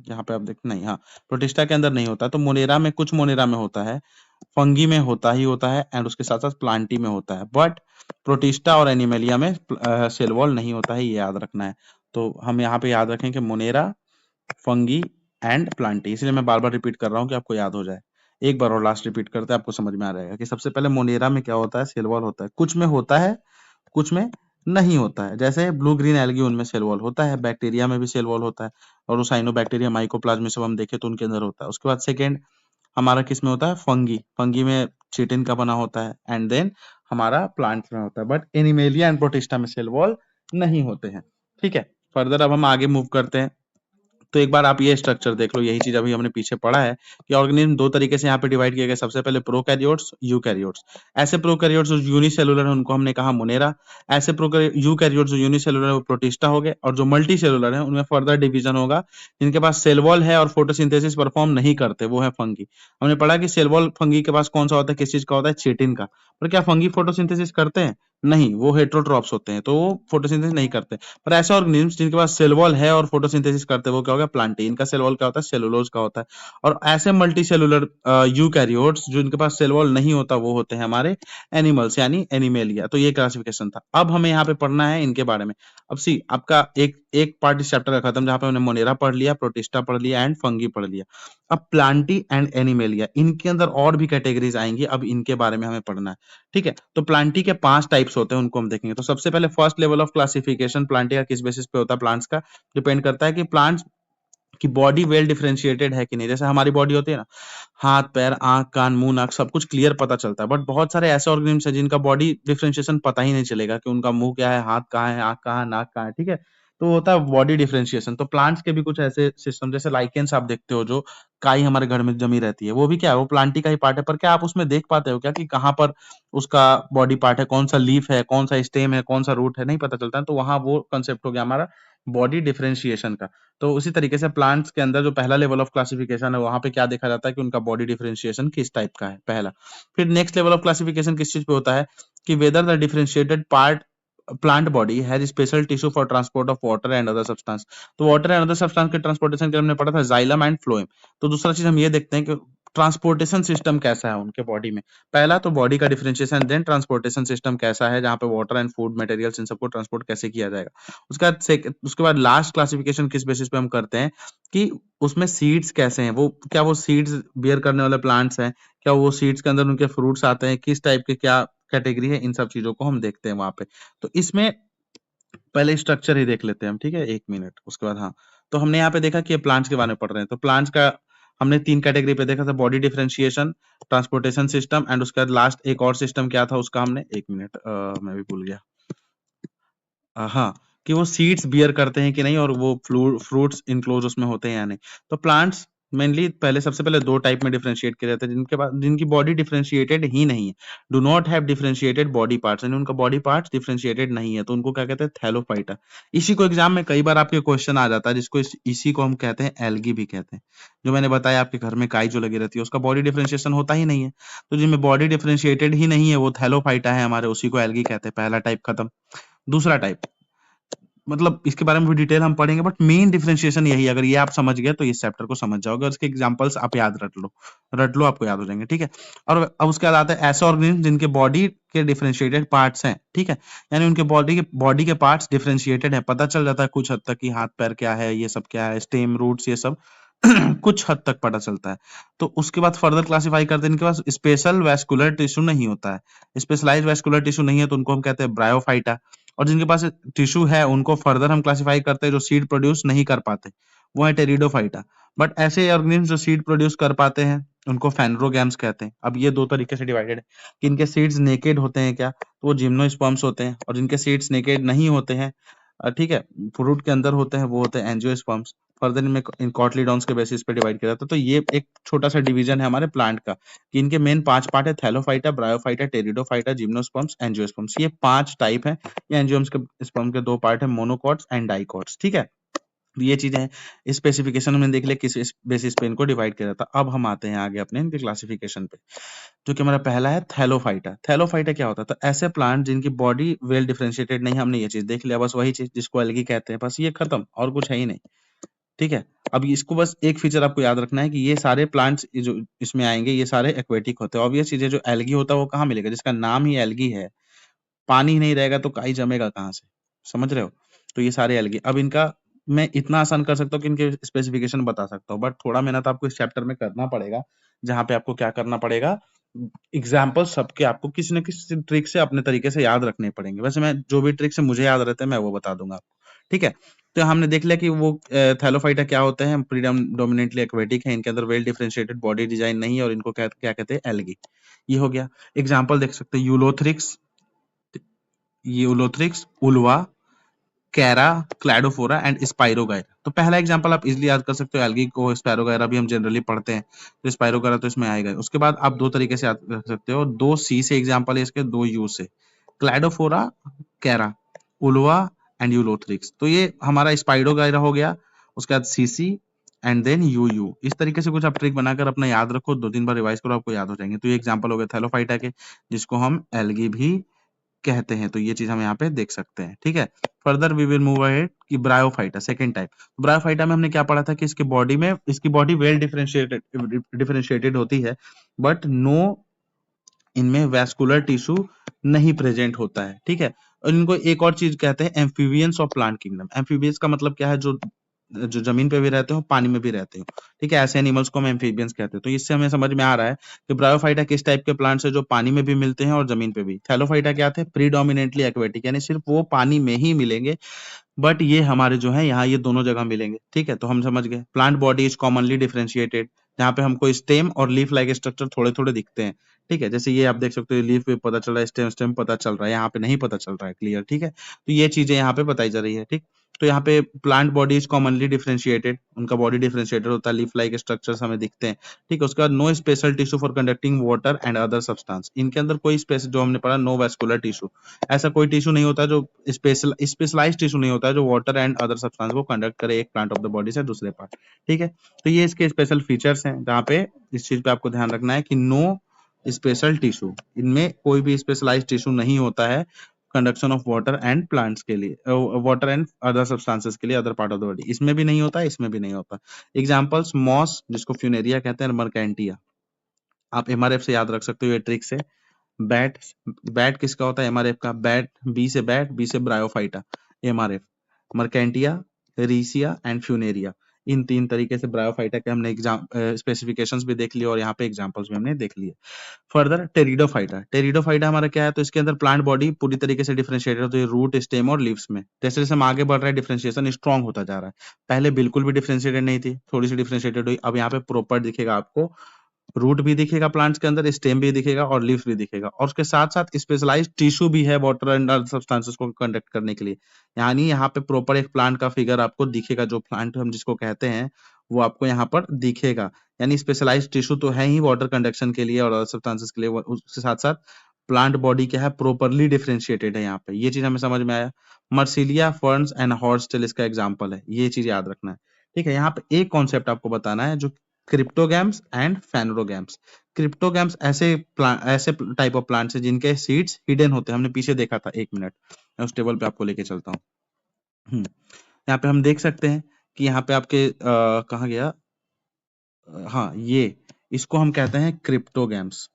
यहाँ पे आप देख, नहीं, हाँ, प्रोटिस्टा के अंदर नहीं होता, तो मोनेरा में, कुछ मोनेरा में होता है, फंगी में होता ही होता है, एंड उसके साथ साथ प्लांटी में होता है, बट प्रोटिस्टा और एनिमेलिया में सेल वॉल नहीं होता है, ये याद रखना है। तो हम यहाँ पे याद रखें कि मोनेरा, फंगी एंड प्लांटी, इसलिए मैं बार बार रिपीट कर रहा हूँ कि आपको याद हो जाए। एक बार और लास्ट रिपीट करते हैं, आपको समझ में आ जाएगा कि सबसे पहले मोनेरा में क्या होता है, सेल वॉल होता है, कुछ में होता है, कुछ में नहीं होता है। जैसे ब्लू ग्रीन एल्गी, उनमें सेल वॉल होता है, बैक्टीरिया में भी सेल वॉल होता है, और साइनोबैक्टीरिया, माइकोप्लाज्म सब हम देखें तो उनके अंदर होता है। उसके बाद सेकेंड हमारा किस में होता है, फंगी, फंगी में चिटिन का बना होता है, एंड देन हमारा प्लांट्स में होता है, बट एनिमेलिया एंड प्रोटिस्टा में सेल वॉल नहीं होते हैं, ठीक है। फर्दर अब हम आगे मूव करते हैं, तो एक बार आप ये स्ट्रक्चर देख लो, यही चीज अभी हमने पीछे पढ़ा है कि ऑर्गेनिज्म दो तरीके से यहाँ पे डिवाइड किए गए, सबसे पहले प्रोकैरियोट्स, यूकैरियोट्स। ऐसे प्रोकैरियोट्स जो यूनिसेलुलर है उनको हमने कहा मोनेरा, ऐसे यूकैरियोट्स जो यूनिसेलुलर है वो प्रोटिस्टा हो गए, और जो मल्टी सेलुलर है उनमें फर्दर डिवीजन होगा, जिनके पास सेल वॉल है और फोटोसिंथेसिस परफॉर्म नहीं करते, वो है फंगी। हमने पढ़ा कि सेल वॉल फंगी के पास कौन सा होता है, किस चीज का होता है, चिटिन का। पर क्या फंगी फोटोसिंथेसिस करते हैं, नहीं, वो हेट्रोट्रॉप्स होते हैं, तो वो फोटोसिंथेसिस नहीं करते। पर ऐसे ऑर्गेनिज्म्स जिनके पास सेल वॉल है और फोटोसिंथेसिस करते हैं, वो क्या होगा, प्लांटी, इनका सेल वॉल क्या होता है, सेलुलोज का होता है। और ऐसे मल्टी सेलुलर यूकैरियोट्स जिनके पास सेल वॉल नहीं होता, वो होते हैं हमारे एनिमल्स, यानी एनिमेलिया। तो ये क्लासिफिकेशन था। अब हमें यहाँ पे पढ़ना है इनके बारे में। अब सी आपका एक एक पार्ट इस चैप्टर का खत्म, जहाँ पे हमने मोनेरा पढ़ लिया, प्रोटिस्टा पढ़ लिया, एंड फंगी पढ़ लिया। अब प्लांटी एंड एनिमेलिया, इनके अंदर और भी कैटेगरीज आएंगी, अब इनके बारे में हमें पढ़ना है, ठीक है। तो प्लांटी के 5 टाइप्स होते हैं, उनको हम देखेंगे। तो सबसे पहले first level of classification Plantae का किस बेसिस पे होता है, प्लांट्स का डिपेंड करता है कि प्लांट्स की बॉडी वेल डिफरेंशिएटेड है कि नहीं। जैसे हमारी बॉडी होती है ना, हाथ, पैर, आंख, कान, मुंह, नाक, सब कुछ क्लियर पता चलता है, बट बहुत सारे ऐसे ऑर्गेनिम्स हैं जिनका बॉडी डिफरेंशिएशन पता ही नहीं चलेगा कि उनका मुंह क्या है, हाथ कहाँ है, आंख कहाँ है, नाक कहाँ है, ठीक है। तो होता है बॉडी डिफरेंशिएशन। तो प्लांट्स के भी कुछ ऐसे सिस्टम, जैसे लाइकेंस आप देखते हो, जो काई हमारे घर में जमी रहती है, वो भी क्या है, वो प्लांटी का ही पार्ट है। पर क्या आप उसमें देख पाते हो क्या कि कहाँ पर उसका बॉडी पार्ट है, कौन सा लीफ है, कौन सा स्टेम है, कौन सा रूट है, नहीं पता चलता है। तो वहां वो कंसेप्ट हो गया हमारा बॉडी डिफरेंशिएशन का। तो उसी तरीके से प्लांट्स के अंदर जो पहला लेवल ऑफ क्लासिफिकेशन है, वहां पे क्या देखा जाता है कि उनका बॉडी डिफरेंशिएशन किस टाइप का है, पहला। फिर नेक्स्ट लेवल ऑफ क्लासिफिकेशन किस चीज पे होता है कि whether the differentiated part plant body has special tissue for transport of water and other substance. तो वाटर एंड अदर सब्सटेंस के ट्रांसपोर्टेशन के हमने पढ़ा था जाइलम एंड फ्लोएम। तो दूसरा चीज हम ये देखते हैं कि ट्रांसपोर्टेशन सिस्टम कैसा है उनके बॉडी में। पहला तो बॉडी का डिफरेंशिएशन, देन ट्रांसपोर्टेशन सिस्टम कैसा है, जहाँ पे water and food materials in सबको ट्रांसपोर्ट कैसे किया जाएगा। उसके बाद लास्ट क्लासिफिकेशन किस बेसिस पे हम करते हैं कि उसमें सीड्स कैसे हैं, वो क्या वो सीड्स बियर करने वाले प्लांट्स हैं, क्या वो सीड्स के अंदर उनके फ्रूट्स आते हैं, किस टाइप के, क्या कैटेगरी है, इन सब चीजों को हम देखते हैं वहां पे। तो इसमें पहले स्ट्रक्चर ही देख लेते हैं हम, ठीक है, 1 मिनट, उसके बाद हाँ। तो हमने यहाँ पे देखा कि ये प्लांट्स के बारे में पढ़ रहे हैं, तो प्लांट्स का हमने 3 कैटेगरी पे देखा था, body differentiation, transportation system and उसके बाद लास्ट एक और सिस्टम क्या था उसका हमने, 1 मिनट मैं भी भूल गया। हाँ, कि वो सीड्स बियर करते हैं कि नहीं और वो फ्रूट्स इनक्लोज उसमें होते हैं या नहीं। तो प्लांट्स मेनली पहले सबसे पहले 2 टाइप में डिफरेंशिएट किए जाते हैं, जिनकी बॉडी डिफरेंशिएटेड ही नहीं है, do not have differentiated body parts, यानी उनका बॉडी पार्ट्स डिफरेंशिएटेड नहीं है, तो उनको क्या कहते हैं, थैलोफाइटा। इसी को एग्जाम में कई बार आपके क्वेश्चन आ जाता है, जिसको इसी को हम कहते हैं एल्गी भी कहते हैं। जो मैंने बताया आपके घर में काई जो लगी रहती है उसका बॉडी डिफरेंशिएशन होता ही नहीं है, तो जिनमें बॉडी डिफरेंशिएटेड ही नहीं है वो थैलोफाइटा है हमारे, उसी को एल्गी कहते हैं। पहला टाइप खत्म। दूसरा टाइप, मतलब इसके बारे में भी डिटेल हम पढ़ेंगे, बट मेन डिफरेंशिएशन यही है। अगर ये आप समझ गए तो इस चैप्टर को समझ जाओगे, और इसके एग्जांपल्स आप याद रट लो आपको याद हो जाएंगे, ठीक है। और अब उसके बाद आता है ऐसे ऑर्गेनिज्म जिनके बॉडी के डिफरेंशिएटेड पार्ट्स हैं, ठीक है, यानी उनके बॉडी के पार्ट्स डिफरेंशिएटेड है, पता चल जाता है कुछ हद तक कि हाथ पैर क्या है, ये सब क्या है, स्टेम रूट्स ये सब कुछ हद तक पता चलता है। तो उसके बाद फर्दर क्लासिफाई करते हैं, इनके पास स्पेशल वैस्कुलर टिश्यू नहीं होता है, स्पेशलाइज्ड वैस्कुलर टिश्यू नहीं है, तो उनको हम कहते हैं ब्रायोफाइटा। और जिनके पास टिश्यू है उनको फर्दर हम क्लासिफाई करते हैं, जो सीड प्रोड्यूस नहीं कर पाते, वो है टेरिडोफाइटा। बट ऐसे ऑर्गेनिज्म जो सीड प्रोड्यूस कर पाते हैं उनको फेनरोगैम्स कहते हैं। अब ये 2 तरीके से डिवाइडेड है कि इनके सीड्स नेकेड होते हैं क्या, तो वो जिम्नोस्पर्म्स होते हैं, और जिनके सीड्स नेकेड नहीं होते हैं, ठीक है, फ्रूट के अंदर होते हैं, वो होते हैं एंजियोस्पर्म्स। फर्दर इनमें इन कॉटलीडॉन्स के बेसिस पे डिवाइड किया जाता है। तो ये एक छोटा सा डिवीजन है हमारे प्लांट का, कि इनके मेन 5 पार्ट है, Thallophyta, bryophyta, pteridophyta, gymnosperms, angiosperms. ये 5 टाइप है। ये एंजियोम्स के स्पर्म के 2 पार्ट है, मोनोकॉट्स एंड डाइकॉट्स, ठीक है। ये चीजें हैं, स्पेसिफिकेशन में देख ले किस बेसिस पे इनको डिवाइड किया जाता है। अब हम आते हैं आगे अपने इनके क्लासिफिकेशन पे, जो कि हमारा पहला है थैलोफाइटा। थैलोफाइटा क्या होता है, तो ऐसे प्लांट जिनकी बॉडी वेल डिफरेंशिएटेड नहीं, हमने ये चीज देख लिया, बस वही चीज जिसको एल्गी कहते हैं, बस ये खत्म, और कुछ है ही नहीं, ठीक है। अब इसको बस एक फीचर आपको याद रखना है कि ये सारे प्लांट्स जो इसमें आएंगे ये सारे एक्वेटिक होते हैं। ऑब्वियस चीज है, जो एल्गी होता है वो कहाँ मिलेगा, जिसका नाम ही एल्गी है, पानी ही नहीं रहेगा तो काई जमेगा कहाँ से, समझ रहे हो। तो ये सारे एल्गी, अब इनका मैं इतना आसान कर सकता हूँ कि इनके स्पेसिफिकेशन बता सकता हूँ, बट थोड़ा मेहनत आपको इस चैप्टर में करना पड़ेगा, जहाँ पे आपको क्या करना पड़ेगा, एग्जाम्पल सबके आपको किसी न किसी ट्रिक से अपने तरीके से याद रखने पड़ेंगे। वैसे मैं जो भी ट्रिक से मुझे याद रहते हैं मैं वो बता दूंगा आपको, ठीक है। तो हमने देख लिया कि वो थैलोफाइटा क्या होते हैं, प्रीडोमिनेटली एक्वेटिक है, इनके अंदर वेल डिफरेंशिएटेड बॉडी डिजाइन नहीं है, और इनको क्या कहते हैं, एल्गी। ये हो गया। एग्जाम्पल देख सकते हैं, Ulothrix, Ulva, Chara, Cladophora and Spirogyra. तो पहला एग्जांपल आप इजीली याद कर सकते हो, एल्गी को स्पाइरोगाइरा भी हम जनरली पढ़ते हैं, तो स्पाइरोगाइरा तो इसमें आएगा। उसके बाद आप 2 तरीके से याद कर सकते हो, 2 सी से एग्जांपल है इसके, 2 यू से, क्लैडोफोरा, कैरा, उल्वा एंड यूलोथ्रिक्स। तो ये हमारा स्पाइरोगाइरा हो गया। उसके बाद सीसी एंड देन यू। इस तरीके से कुछ आप ट्रिक बनाकर अपना याद रखो, 2-3 बार रिवाइज करो, आपको याद हो जाएंगे। तो ये एग्जांपल हो गए थैलोफाइटा के, जिसको हम एल्गी भी कहते हैं। तो ये चीज हम यहाँ पे देख सकते हैं, ठीक है। Further we will move ahead कि ब्रायोफाइटा, सेकंड टाइप। ब्रायोफाइटा में हमने क्या पढ़ा था कि इसकी बॉडी वेल डिफरेंशिएटेड होती है, बट नो इनमें वैस्कुलर टिश्यू नहीं प्रेजेंट होता है, ठीक है। और इनको एक और चीज कहते हैं amphibians of plant kingdom. Amphibians का मतलब क्या है, जो जो जमीन पे भी रहते हो, पानी में भी रहते हो, ठीक है, ऐसे एनिमल्स को हम एम्फीबियंस कहते हैं। तो इससे हमें समझ में आ रहा है कि ब्रायोफाइटा किस टाइप के प्लांट्स है, जो पानी में भी मिलते हैं और जमीन पे भी। थैलोफाइटा क्या थे, प्रीडोमिनेटली एक्वेटिक, यानी सिर्फ वो पानी में ही मिलेंगे, बट ये हमारे जो है यहाँ ये दोनों जगह मिलेंगे, ठीक है। तो हम समझ गए plant body is commonly differentiated, जहाँ पे हमको स्टेम और लीफ लाइक स्ट्रक्चर थोड़े थोड़े दिखते हैं, ठीक है। जैसे ये आप देख सकते हो, लीफ पे पता चल रहा है, स्टेम पता चल रहा है, यहाँ पे नहीं पता चल रहा है क्लियर, ठीक है। तो ये चीजें यहाँ पे बताई जा रही है, ठीक। तो यहाँ पे plant body is commonly differentiated, उनका बॉडी डिफरेंशिएटेड होता है, लीफ लाइक स्ट्रक्चर्स हमें दिखते हैं, ठीक है। उसके बाद no special tissue for conducting water and other substance, इनके अंदर कोई स्पेस, जो हमने पढ़ा नो वैस्कुलर टिश्यू, ऐसा कोई टिश्यू नहीं होता जो स्पेशलाइज्ड टिश्यू नहीं होता है, जो वाटर एंड अदर सब्सटेंस को कंडक्ट करे एक प्लांट ऑफ द बॉडी से दूसरे पार्ट, ठीक है। तो ये इसके स्पेशल फीचर्स हैं, जहाँ पे इस चीज पे आपको ध्यान रखना है कि नो स्पेशल टिश्यू, इनमें कोई भी स्पेशलाइज्ड टिश्यू नहीं होता है conduction of water and plants के लिए, वाटर एंड अदर सब्सटेंसेस के लिए, other part of the body, इसमें भी नहीं होता, इसमें भी नहीं होता। एग्जांपल्स, मॉस जिसको फ्यूनेरिया कहते हैं, मर्केंटिया, आप एमआरएफ से याद रख सकते हो ये ट्रिक से। बैट, बैट किसका होता है, एमआरएफ का, बैट, बी से bryophyta, MRF, Marchantia, रीसिया and Funaria. इन 3 तरीके से ब्रायोफाइटा के हमने स्पेसिफिकेशंस भी देख लिए और यहाँ पे एग्जांपल्स भी हमने देख लिए। फर्दर टेरिडोफाइटा हमारा क्या है, तो इसके अंदर प्लांट बॉडी पूरी तरीके से डिफरेंशिएटेड होती है रूट, स्टेम और लीव्स में। जैसे जैसे हम आगे बढ़ रहे हैं डिफरेंशिएशन स्ट्रॉन्ग होता जा रहा है। पहले बिल्कुल भी डिफरेंशिएटेड नहीं थी, थोड़ी सी डिफरेंशिएटेड हुई, अब यहाँ पे प्रॉपर दिखेगा आपको, रूट भी दिखेगा प्लांट्स के अंदर, स्टेम भी दिखेगा और लीव्स भी दिखेगा, और उसके साथ साथ स्पेशलाइज्ड टिश्यू भी है वाटर एंड अदर सब्सटेंसेस को कंडक्ट करने के लिए। यानी यहाँ पे प्रॉपर एक प्लांट का फिगर आपको दिखेगा, जो प्लांट हम जिसको कहते हैं वो आपको यहाँ पर दिखेगा। यानी स्पेशलाइज्ड टिश्यू तो है ही वाटर कंडक्शन के लिए और अदर सब्सटेंसेस के लिए, उसके साथ साथ प्लांट बॉडी क्या है, प्रॉपरली डिफरेंशिएटेड है। यहाँ पे ये चीज हमें समझ में आया। मर्सिलिया, फर्न्स एंड हॉर्सटेल इसका एग्जाम्पल है, ये चीज याद रखना है। ठीक है, यहाँ पे एक कॉन्सेप्ट आपको बताना है, जो क्रिप्टोगैम्स एंड फेनरोगैम्स। क्रिप्टोगैम्स ऐसे टाइप ऑफ प्लांट्स है जिनके सीड्स हिडन होते हैं। हमने पीछे देखा था, 1 मिनट मैं उस टेबल पे आपको लेके चलता हूँ। यहाँ पे हम देख सकते हैं कि यहाँ पे आपके कहाँ गया, हाँ ये, इसको हम कहते हैं क्रिप्टोगैम्स।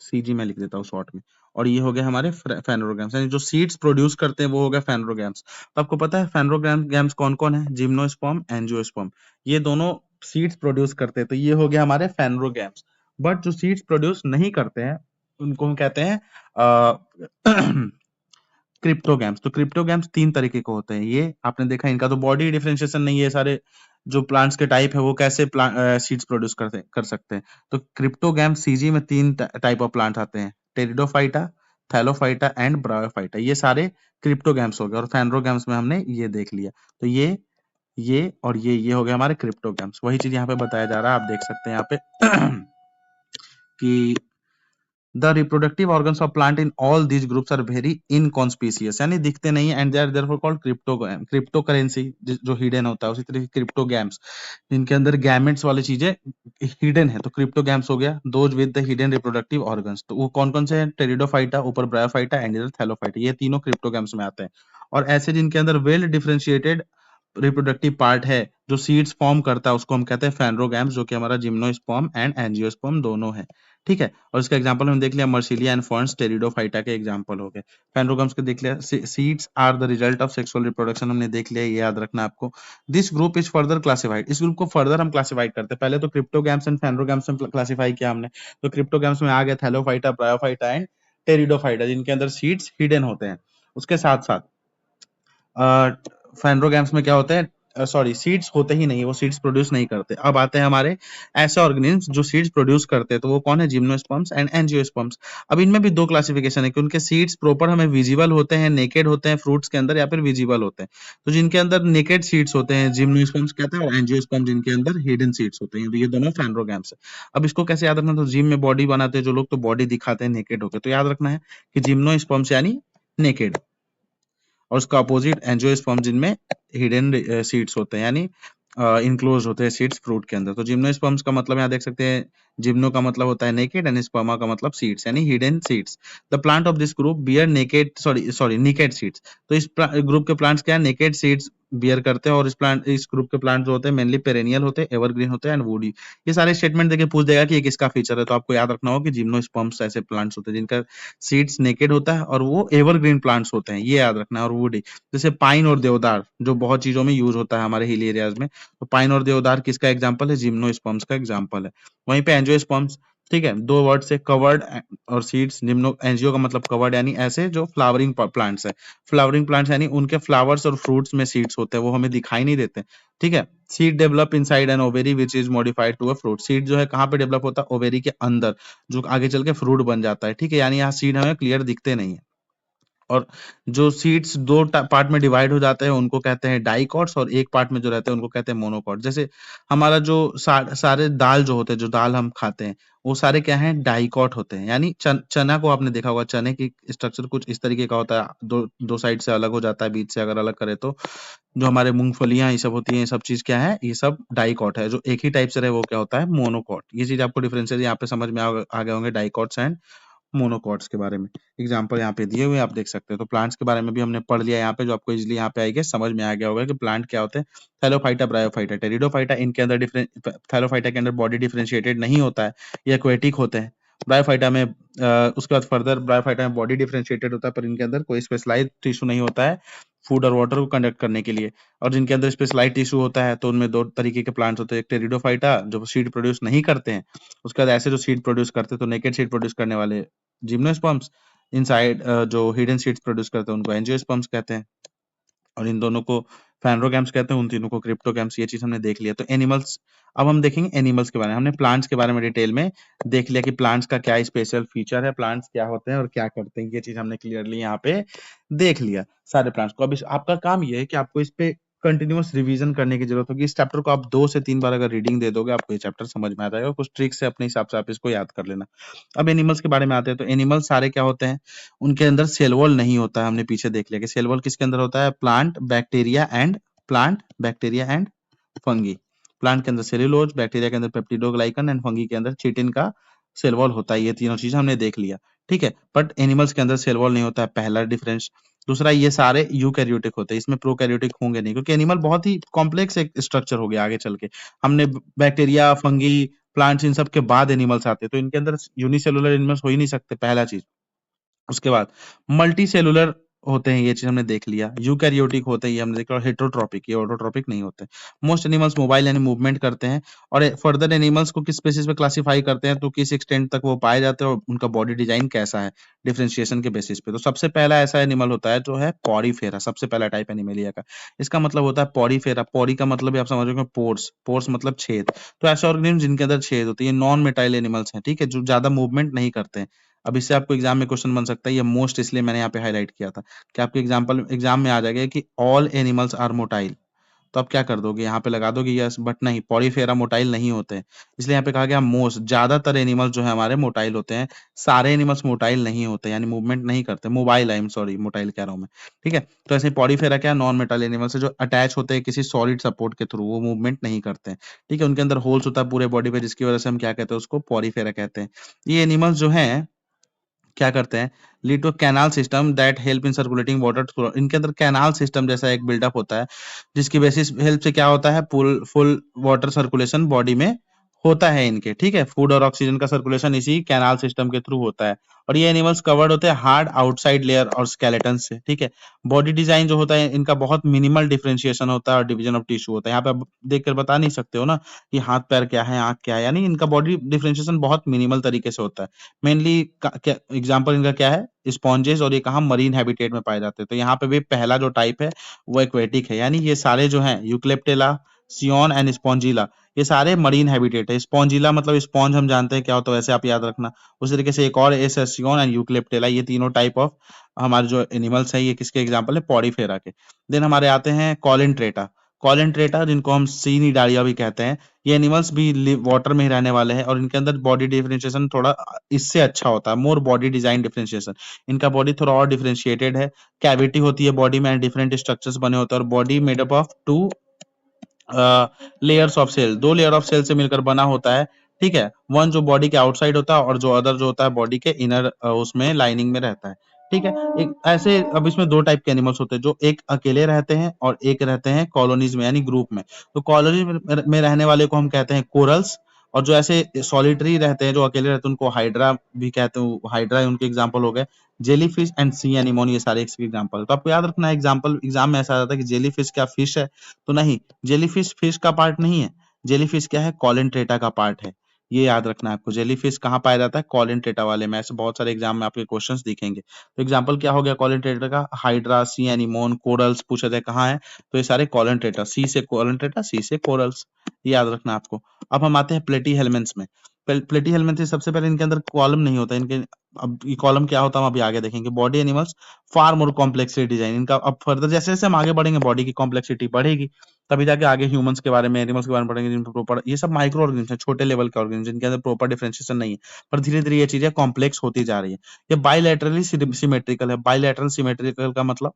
सीजी में लिख देता हूँ शॉर्ट में। और ये हो गए हमारे फेनरोगैम्स, यानी जो सीड्स प्रोड्यूस करते हैं वो हो गया फेनरोगैम्स। तो आपको पता है फेनरोगैम्स कौन कौन है, जिम्नोस्पर्म, एंजियोस्पर्म, ये दोनों सीड्स प्रोड्यूस करते हैं। तो ये हो गया हमारे फेनरोगैम्स। बट जो सीड्स प्रोड्यूस नहीं करते हैं उनको हम कहते हैं क्रिप्टोगैम्स। तो क्रिप्टोगैम्स 3 तरीके के होते हैं। ये आपने देखा, इनका तो बॉडी डिफरेंशिएशन नहीं है, सारे जो प्लांट्स के टाइप है वो कैसे सीड्स प्रोड्यूस कर सकते हैं। तो क्रिप्टोगैम सीजी में 3 टाइप ऑफ प्लांट्स आते हैं, टेरिडोफाइटा, थैलोफाइटा एंड ब्रायोफाइटा। ये सारे क्रिप्टोगैम्स हो गए, और फेनरोगैम्स में हमने ये देख लिया। तो ये और ये हो गए हमारे क्रिप्टोगैम्स। वही चीज यहाँ पे बताया जा रहा है, आप देख सकते हैं यहाँ पे कि The reproductive organs of plant in all these groups are very inconspicuous, यानी दिखते नहीं है, and they are therefore called cryptocurrency, जो हिडन होता है। उसी तरह क्रिप्टोगैम्स, जिनके अंदर गैमेट्स वाली चीजें हिडन है, तो क्रिप्टोगैम्स हो गया। Those with the hidden reproductive organs, तो वो कौन कौन से हैं, टेरिडोफाइटा, ऊपर ब्रायोफाइटा एंड इधर थैलोफाइटा, ये तीनों क्रिप्टोगैम्स में आते हैं। और ऐसे जिनके अंदर वेल डिफरेंशिएटेड रिप्रोडक्टिव पार्ट है, जो सीड्स फॉर्म करता है, उसको हम कहते हैं फेनरोगैम्स, जो कि हमारा जिम्नोस्पर्म एंड एंजियोस्पर्म दोनों है। ठीक है, और इसका एग्जांपल हम देख लिया, मर्सिलिया एंड फर्न्स, टेरिडोफाइटा के एग्जांपल हो गए। फेनरोगैम्स के देख लिया, seeds are the result of sexual reproduction, हमने देख लिया, ये याद रखना आपको। This group is further classified, इस ग्रुप को फर्दर हम क्लासिफाइड करते हैं। पहले तो क्रिप्टोगैम्स एंड फेनरोगैम्स में क्लासिफाई किया हमने, तो क्रिप्टोगैम्स में आ गया थैलोफाइटा, ब्रायोफाइटा एंड टेरिडोफाइटा, जिनके अंदर सीड्स हिडन होते हैं। उसके साथ साथ फेनरोगैम्स में क्या होते हैं, सॉरी सीड्स होते ही नहीं, वो सीड्स प्रोड्यूस नहीं करते। अब आते हैं हमारे ऐसे ऑर्गेनिज्म जो सीड्स प्रोड्यूस करते हैं, तो वो कौन है, जिम्नोस्पर्म्स एंड एंजियोस्पर्म्स। अब इनमें भी 2 क्लासिफिकेशन है कि उनके सीड्स प्रॉपर हमें विजिबल होते हैं, नेकेड होते हैं फ्रूट्स के अंदर, या फिर विजिबल होते हैं। तो जिनके अंदर नेकेड सीड्स होते हैं जिम्नोस्पर्म्स कहते हैं, और एंजियोस्पर्म जिनके अंदर हिडन सीड्स होते हैं, तो ये दोनों फेनरोगैम्स है। अब इसको कैसे याद रखना, तो जिम में बॉडी बनाते हैं जो लोग, तो बॉडी दिखाते हैं नेकेड होकर, तो याद रखना है कि जिम्नोस्पर्म्स यानी नेकेड, और उसका अपोजिट एंजियोस्पर्म, जिनमें हिडन सीड्स होते हैं, यानी इनक्लोज होते हैं सीड्स फ्रूट के अंदर। तो जिम्नोस्पर्म्स का मतलब यहाँ देख सकते हैं, जिम्नो का मतलब होता है नेकेड एंड स्पर्मा का मतलब सीड्स, यानी hidden seeds. The plant of this group bear naked, sorry naked seeds. तो इस ग्रुप के प्लांट्स क्या है, नेकेड सीड्स बियर करते हैं, और इस ग्रुप के प्लांट जो होते हैं मेनली पेरेनियल होते हैं, एवरग्रीन होते हैं एंड वुडी। ये सारे स्टेटमेंट देके पूछ देगा कि ये किसका फीचर है, तो आपको याद रखना होगा कि जिम्नोस्पर्म्स ऐसे प्लांट्स होते हैं जिनका सीड्स नेकेड होता है, और वो एवरग्रीन प्लांट्स होते हैं, ये याद रखना है। और वुडी, जैसे पाइन और देवदार, जो बहुत चीजों में यूज होता है हमारे हिल एरियाज में, तो पाइन और देवदार किसका एग्जांपल है, जिम्नोस्पर्म्स का एग्जांपल है। वहीं पे एंजियोस्पर्म्स, ठीक है, 2 वर्ड से, कवर्ड और सीड्स। निम्नो, एंजियो का मतलब कवर्ड, यानी ऐसे जो फ्लावरिंग प्लांट्स है। फ्लावरिंग प्लांट्स यानी उनके फ्लावर्स और फ्रूट्स में सीड्स होते हैं, वो हमें दिखाई नहीं देते। ठीक है, seed develop inside an ovary which is modified to a fruit. Seed जो है कहाँ पे डेवलप होता है, ओवेरी के अंदर, जो आगे चल के फ्रूट बन जाता है। ठीक है, यानी यहाँ सीड हमें क्लियर दिखते नहीं है। और जो सीड्स 2 पार्ट में डिवाइड हो जाते हैं उनको कहते हैं डाइकॉट्स, और एक पार्ट में जो रहते हैं उनको कहते हैं मोनोकॉट। जैसे हमारा जो सारे दाल जो होते हैं, जो दाल हम खाते हैं, वो सारे क्या हैं, डाइकॉट होते हैं। यानी चना को आपने देखा होगा, चने की स्ट्रक्चर कुछ इस तरीके का होता है, दो साइड से अलग हो जाता है, बीच से अगर अलग करे तो। जो हमारे मूंगफलियां ये सब होती हैं, ये सब चीज क्या है, ये सब डाइकॉट है। जो एक ही टाइप से रहे वो क्या होता है, मोनोकॉट। ये चीज आपको डिफरेंशियल यहाँ पे समझ में आ गए होंगे, डाइकॉट्स एंड मोनोकॉट्स के बारे में। एग्जांपल यहाँ पे दिए हुए आप देख सकते हैं। तो प्लांट्स के बारे में भी हमने पढ़ लिया यहाँ पे, जो आपको इजीली यहाँ पे आएगा, समझ में आ गया होगा कि प्लांट क्या होते हैं। थैलोफाइटा, ब्रायोफाइटा, टेरिडोफाइटा, इनके अंदर थैलोफाइटा के अंदर बॉडी डिफरेंशिएटेड नहीं होता है, ये एक्वेटिक होते हैं। ब्रायोफाइटा में उसके बाद फर्दर ब्रायोफाइटा में बॉडी डिफरेंशिएटेड होता है, पर इनके अंदर कोई स्पेशलाइज्ड टिश्यू नहीं होता है। फूड और वाटर को कंडक्ट करने के लिए, और जिनके अंदर स्पेशलाइज्ड टिश्यू होता है तो उनमें 2 तरीके के प्लांट्स होते हैं, एक टेरिडोफाइटा जो सीड प्रोड्यूस नहीं करते हैं, उसके बाद ऐसे जो सीड प्रोड्यूस करते हैं तो नेकेड सीड प्रोड्यूस करने वाले जिम्नोस्पर्म्स, इनसाइड जो हिडन सीड्स प्रोड्यूस करते हैं उनको एंजियोस्पर्म्स कहते हैं, और इन दोनों को फैनरोगैम्स कहते हैं, उन तीनों को क्रिप्टोगैम्स। ये चीज हमने देख लिया। तो एनिमल्स, अब हम देखेंगे एनिमल्स के बारे में। हमने प्लांट्स के बारे में डिटेल में देख लिया कि प्लांट्स का क्या स्पेशल फीचर है, प्लांट्स क्या होते हैं और क्या करते हैं, ये चीज हमने क्लियरली यहाँ पे देख लिया सारे प्लांट्स को। अब आपका काम ये है कि आपको इस पे कंटिन्यूअस रिवीजन करने की जरूरत होगी। इस चैप्टर को आप 2 से 3 बार अगर रीडिंग दे दोगे आपको ये चैप्टर समझ में आ जाएगा, कुछ ट्रिक्स से अपने हिसाब से आप इसको याद कर लेना। अब एनिमल्स के बारे में आते हैं। तो एनिमल्स सारे क्या होते हैं, उनके अंदर सेल वॉल नहीं होता है। हमने पीछे देख लिया कि सेल वॉल किसके अंदर होता है, plant, bacteria and fungi. Plant के अंदर सेल्यूलोज, बैक्टीरिया के अंदर पेप्टिडोग्लाइकन एंड फंगी के अंदर चिटिन का सेल वॉल होता है। ये तीनों चीजें हमने देख लिया, ठीक है। बट एनिमल्स के अंदर सेल वॉल नहीं होता है, पहला डिफरेंस। दूसरा, ये सारे यूकैरियोटिक होते हैं, इसमें प्रोकैरियोटिक होंगे नहीं, क्योंकि एनिमल बहुत ही कॉम्प्लेक्स एक स्ट्रक्चर हो गया आगे चल के। हमने बैक्टीरिया, फंगी, प्लांट्स, इन सब के बाद एनिमल्स आते हैं, तो इनके अंदर यूनिसेलुलर एनिमल्स हो ही नहीं सकते, पहला चीज। उसके बाद मल्टी सेलुलर होते हैं, ये चीज हमने देख लिया। यूकैरियोटिक होते हैं, ये हमने देखा। और हेटेरोट्रॉपिक, ये ऑटोट्रॉपिक नहीं होते। मोस्ट एनिमल्स मोबाइल यानी मूवमेंट करते हैं। और फर्दर एनिमल्स को किस स्पेसिस पे क्लासिफाई करते हैं, तो किस एक्सटेंट तक वो पाए जाते हैं और उनका बॉडी डिजाइन कैसा है, डिफरेंशिएशन के बेसिस पे। तो सबसे पहला ऐसा एनिमल होता है जो है पॉरीफेरा, सबसे पहला टाइप एनिमेलिया का। इसका मतलब होता है पॉरीफेरा। पॉरी का मतलब है, आप समझ रहे हो, पोर्स, पोर्स मतलब छेद। तो ऐसे ऑर्गेनिज्म जिनके अंदर छेद होते हैं, ये नॉन मेटाइल एनिमल्स हैं, ठीक है, जो ज्यादा मूवमेंट नहीं करते हैं। अब इससे आपको एग्जाम में क्वेश्चन बन सकता है, ये मोस्ट इसलिए मैंने यहाँ पे हाईलाइट किया था कि आपके एग्जाम में आ जाएगा कि ऑल एनिमल्स आर मोटाइल। तो आप क्या कर दोगे, यहाँ पे लगा दोगे यस, बट नहीं, पॉलीफेरा मोटाइल नहीं होते हैं। इसलिए यहाँ पे कहा गया मोस्ट, ज्यादातर एनिमल्स जो है हमारे मोटाइल होते हैं। सारे एनिमल्स मोटाइल नहीं होते, यानी मूवमेंट नहीं करते, mobile, I am sorry, motile कह रहा हूँ मैं, ठीक है। तो ऐसे पॉलीफेरा क्या, नॉन मेटाइल एनिमल्स है जो अटैच होते हैं किसी सॉलिड सपोर्ट के थ्रू, वो मूवमेंट नहीं करते हैं, ठीक है। उनके अंदर होल्स होता है पूरे बॉडी पे, जिसकी वजह से हम क्या कहते हैं, उसको पॉलीफेरा कहते हैं। ये एनिमल्स जो है क्या करते हैं, lead to canal system that help in circulating water. इनके अंदर कैनाल सिस्टम जैसा एक बिल्डअप होता है, जिसकी बेसिस हेल्प से क्या होता है, फुल वाटर सर्कुलेशन बॉडी में होता है इनके, ठीक है। फूड और ऑक्सीजन का सर्कुलेशन इसी कैनाल सिस्टम के थ्रू होता है। और ये एनिमल्स कवर्ड होते हैं हार्ड आउटसाइड लेयर और स्केलेटन से, ठीक है। बॉडी डिजाइन जो होता है इनका बहुत मिनिमल डिफरेंशिएशन होता है और डिवीजन ऑफ टिश्यू होता है। यहाँ पे आप देख कर बता नहीं सकते हो ना कि हाथ पैर क्या है, आंख क्या है, यानी इनका बॉडी डिफरेंशिएशन बहुत मिनिमल तरीके से होता है। मेनली क्या एग्जांपल इनका क्या है, स्पॉन्जेस, और ये कहाँ, मरीन हैबिटेट में पाए जाते हैं। तो यहाँ पे भी पहला जो टाइप है वो एक्वेटिक है, यानी ये सारे जो हैं यूक्लेप्टेला, सियोन एंड स्पॉन्जिला, ये सारे मरीन हैबिटेट है। स्पॉन्जिला मतलब स्पॉन्ज हम जानते हैं क्या होता है, वैसे आप याद रखना। उसी तरीके से एक और एस है, सियोन एंड यूक्लेप्टेला, ये तीनों टाइप ऑफ हमारे जो एनिमल्स है, ये किसके एग्जाम्पल है, पॉरीफेरा के। देन हमारे आते हैं कॉलिनट्रेटा। कॉलिनट्रेटा जिनको हम सी निडारिया भी कहते हैं, ये एनिमल्स भी वाटर में ही रहने वाले हैं, और इनके अंदर बॉडी डिफरेंशिएशन थोड़ा इससे अच्छा होता है, मोर बॉडी डिजाइन डिफरेंशिएशन। इनका बॉडी थोड़ा और डिफरेंशिएटेड है। कैविटी होती है बॉडी में, डिफरेंट स्ट्रक्चर्स बने होते हैं, और body made up of 2 layers of cell, 2 layer of cell से मिलकर बना होता है, ठीक है। वन जो बॉडी के आउटसाइड होता है और जो अदर जो होता है बॉडी के इनर उसमें लाइनिंग में रहता है, ठीक है। एक ऐसे, अब इसमें 2 टाइप के एनिमल्स होते हैं, जो एक अकेले रहते हैं और एक रहते हैं कॉलोनीज में, यानी ग्रुप में। तो कॉलोनी में रहने वाले को हम कहते हैं कोरल्स, और जो ऐसे सॉलिटरी रहते हैं, जो अकेले रहते हैं, उनको हाइड्रा भी कहते हैं। हाइड्रा उनके एग्जाम्पल हो गए। जेलीफिश एंड सी एनिमोन, ये सारे इसके एग्जाम्पल है। तो आपको याद रखना है, एग्जाम्पल एग्जाम में ऐसा आ जाता है कि जेलीफिश क्या फिश है, तो नहीं, जेलीफिश फिश का पार्ट नहीं है। जेलीफिश क्या है, कॉलिनट्रेटा का पार्ट है। ये याद रखना है आपको। जेलीफिश कहाँ पाया जाता है, कॉलिनट्रेटा वाले में। ऐसे बहुत सारे एग्जाम में आपके क्वेश्चंस दिखेंगे। तो एग्जांपल क्या हो गया कॉलिनट्रेटा का, हाइड्रा, सी एनिमोन, कोरल्स पूछा जाए कहाँ है, तो ये सारे कॉलिनट्रेटा, सी से कॉलिनट्रेटा, सी से कोरल्स, ये याद रखना है आपको। अब हम आते हैं प्लेटी हेलमेंट्स में। प्लेटी हेलमेंट्स सबसे पहले इनके अंदर कॉलम नहीं होता इनके। अब ये कॉलम क्या होता है हम अभी आगे देखेंगे। बॉडी एनिमल्स फार मोर कॉम्प्लेक्सिटी डिजाइन इनका। अब फर्दर जैसे जैसे हम आगे बढ़ेंगे बॉडी की कॉम्प्लेक्सिटी बढ़ेगी, तभी जाके आगे ह्यूमंस के बारे में, एनिमल्स के बारे में पढ़ेंगे, जिनको प्रॉपर, ये सब माइक्रो ऑर्गेनिज्म है, छोटे लेवल के ऑर्गेनिज्म, जिनके अंदर प्रॉपर डिफरेंशिएशन नहीं है। पर धीरे धीरे ये चीजें कॉम्प्लेक्स होती जा रही है। ये बाइलैटरली सिमेट्रिकल है। बाइलैटरल सिमेट्रिकल का मतलब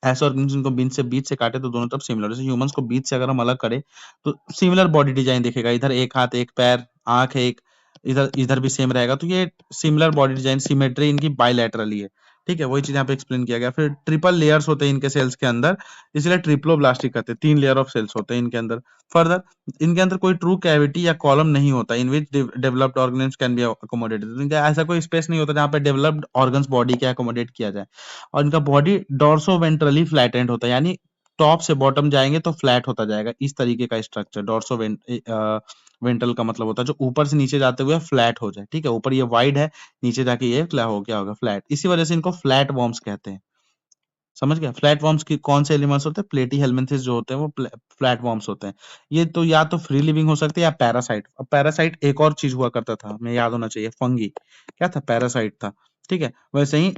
ऐसे ऑर्गेनिज्म जिनको बीच से काटे तो दोनों तरफ सिमिलर। जैसे ह्यूमंस को बीच से अगर हम अलग करें तो सिमिलर बॉडी डिजाइन दिखेगा, इधर एक हाथ एक पैर आंख एक, इधर इधर भी सेम रहेगा। तो ये सिमिलर बॉडी डिजाइन, सिमेट्री इनकी बाइलैटरली है। ठीक है, वही चीज यहाँ पे एक्सप्लेन किया गया। फिर ट्रिपल लेयर्स होते हैं इनके सेल्स के अंदर, इसलिए ट्रिप्लोब्लास्टिक कहते हैं, 3 लेयर ऑफ सेल्स होते हैं इनके अंदर। फर्दर इनके अंदर कोई ट्रू कैविटी या कॉलम नहीं होता in which developed organism can be accommodated. इनका ऐसा कोई स्पेस नहीं होता जहाँ पे डेवलप्ड ऑर्गन्स बॉडी के अकोमोडेट किया जाए। और इनका बॉडी डॉर्सो वेंट्रली फ्लैटेंड होता है, यानी टॉप से बॉटम जाएंगे तो फ्लैट होता जाएगा, इस तरीके का स्ट्रक्चर डॉर्सो वेंट्रल का मतलब होता है जो ऊपर से नीचे जाते हुए फ्लैट हो जाए। ठीक है, ऊपर ये वाइड है, नीचे जाके ये क्या हो गया होगा, फ्लैट। इसी वजह से इनको फ्लैट वॉर्म्स कहते हैं। समझ गया? फ्लैट वॉर्म्स की कौन से एलिमेंट्स होते हैं? प्लेटी हेलमिंथेस जो होते हैं वो फ्लैट वॉर्म्स होते हैं। ये तो या तो फ्री लिविंग हो सकते हैं या पैरासाइट। अब पैरासाइट एक और चीज हुआ करता था, हमें याद होना चाहिए, फंगी। क्या था? पैरासाइट था। ठीक है, वैसे ही